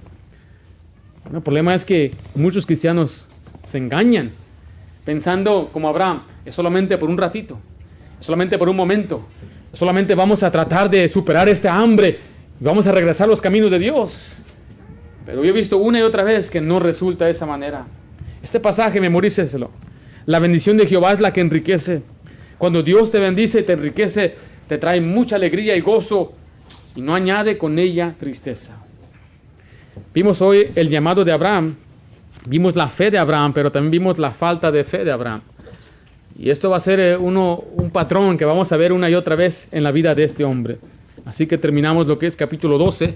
El problema es que muchos cristianos se engañan pensando como Abraham, es solamente por un ratito, es solamente por un momento. solamente vamos a tratar de superar este hambre y vamos a regresar a los caminos de Dios. Pero yo he visto una y otra vez que no resulta de esa manera. Este pasaje, memoríceselo. La bendición de Jehová es la que enriquece. Cuando Dios te bendice y te enriquece, te trae mucha alegría y gozo y no añade con ella tristeza. Vimos hoy el llamado de Abraham, vimos la fe de Abraham, pero también vimos la falta de fe de Abraham. Y esto va a ser un patrón que vamos a ver una y otra vez en la vida de este hombre. Así que terminamos lo que es capítulo 12.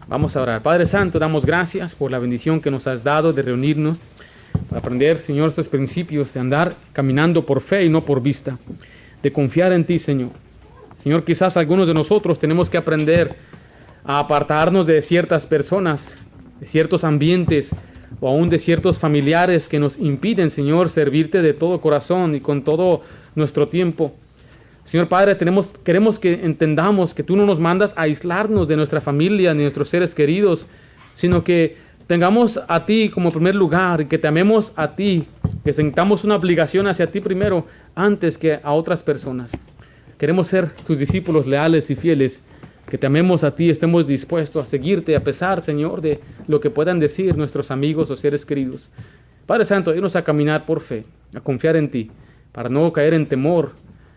Vamos a orar. Padre Santo, damos gracias por la bendición que nos has dado de reunirnos para aprender, Señor, estos principios de andar caminando por fe y no por vista, de confiar en ti, Señor. Señor, quizás algunos de nosotros tenemos que aprender a apartarnos de ciertas personas, de ciertos ambientes o aún de ciertos familiares que nos impiden, Señor, servirte de todo corazón y con todo nuestro tiempo. Señor Padre, queremos que entendamos que tú no nos mandas a aislarnos de nuestra familia ni de nuestros seres queridos, sino que tengamos a ti como primer lugar y que te amemos a ti, que sentamos una obligación hacia ti primero antes que a otras personas. Queremos ser tus discípulos leales y fieles, que te amemos a ti, estemos dispuestos a seguirte a pesar, Señor, de lo que puedan decir nuestros amigos o seres queridos. Padre Santo, ayúdanos a caminar por fe, a confiar en ti, para no caer en temor,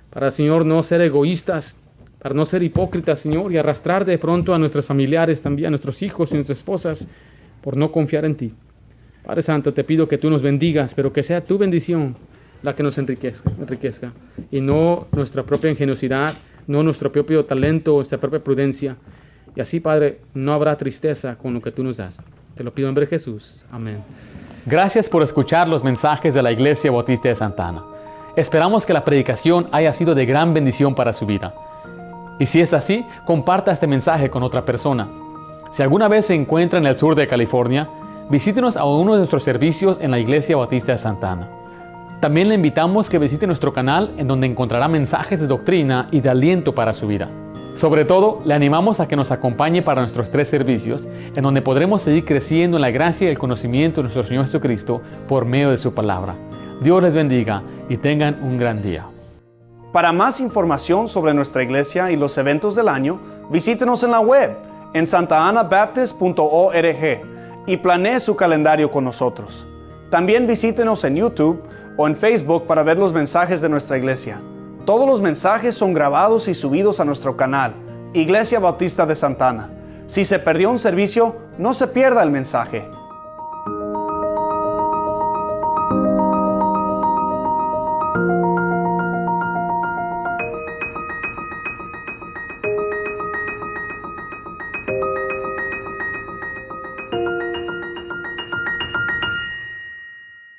para, Señor, no ser egoístas, para no ser hipócritas, Señor, y arrastrar de pronto a nuestros familiares también, a nuestros hijos y nuestras esposas, por no confiar en ti. Padre Santo, te pido que tú nos bendigas, pero que sea tu bendición la que nos enriquezca, y no nuestra propia ingenuidad, no nuestro propio talento, nuestra propia prudencia. Y así, Padre, no habrá tristeza con lo que tú nos das. Te lo pido en nombre de Jesús. Amén. Gracias por escuchar los mensajes de la Iglesia Bautista de Santa Ana. Esperamos que la predicación haya sido de gran bendición para su vida. Y si es así, comparta este mensaje con otra persona. Si alguna vez se encuentra en el sur de California, visítenos a uno de nuestros servicios en la Iglesia Bautista de Santa Ana. También le invitamos que visite nuestro canal, en donde encontrará mensajes de doctrina y de aliento para su vida. Sobre todo, le animamos a que nos acompañe para nuestros 3 servicios, en donde podremos seguir creciendo en la gracia y el conocimiento de nuestro Señor Jesucristo por medio de su palabra. Dios les bendiga y tengan un gran día. Para más información sobre nuestra iglesia y los eventos del año, visítenos en la web en santaanabaptist.org y planee su calendario con nosotros. También visítenos en YouTube o en Facebook para ver los mensajes de nuestra iglesia. Todos los mensajes son grabados y subidos a nuestro canal, Iglesia Bautista de Santa Ana. Si se perdió un servicio, no se pierda el mensaje.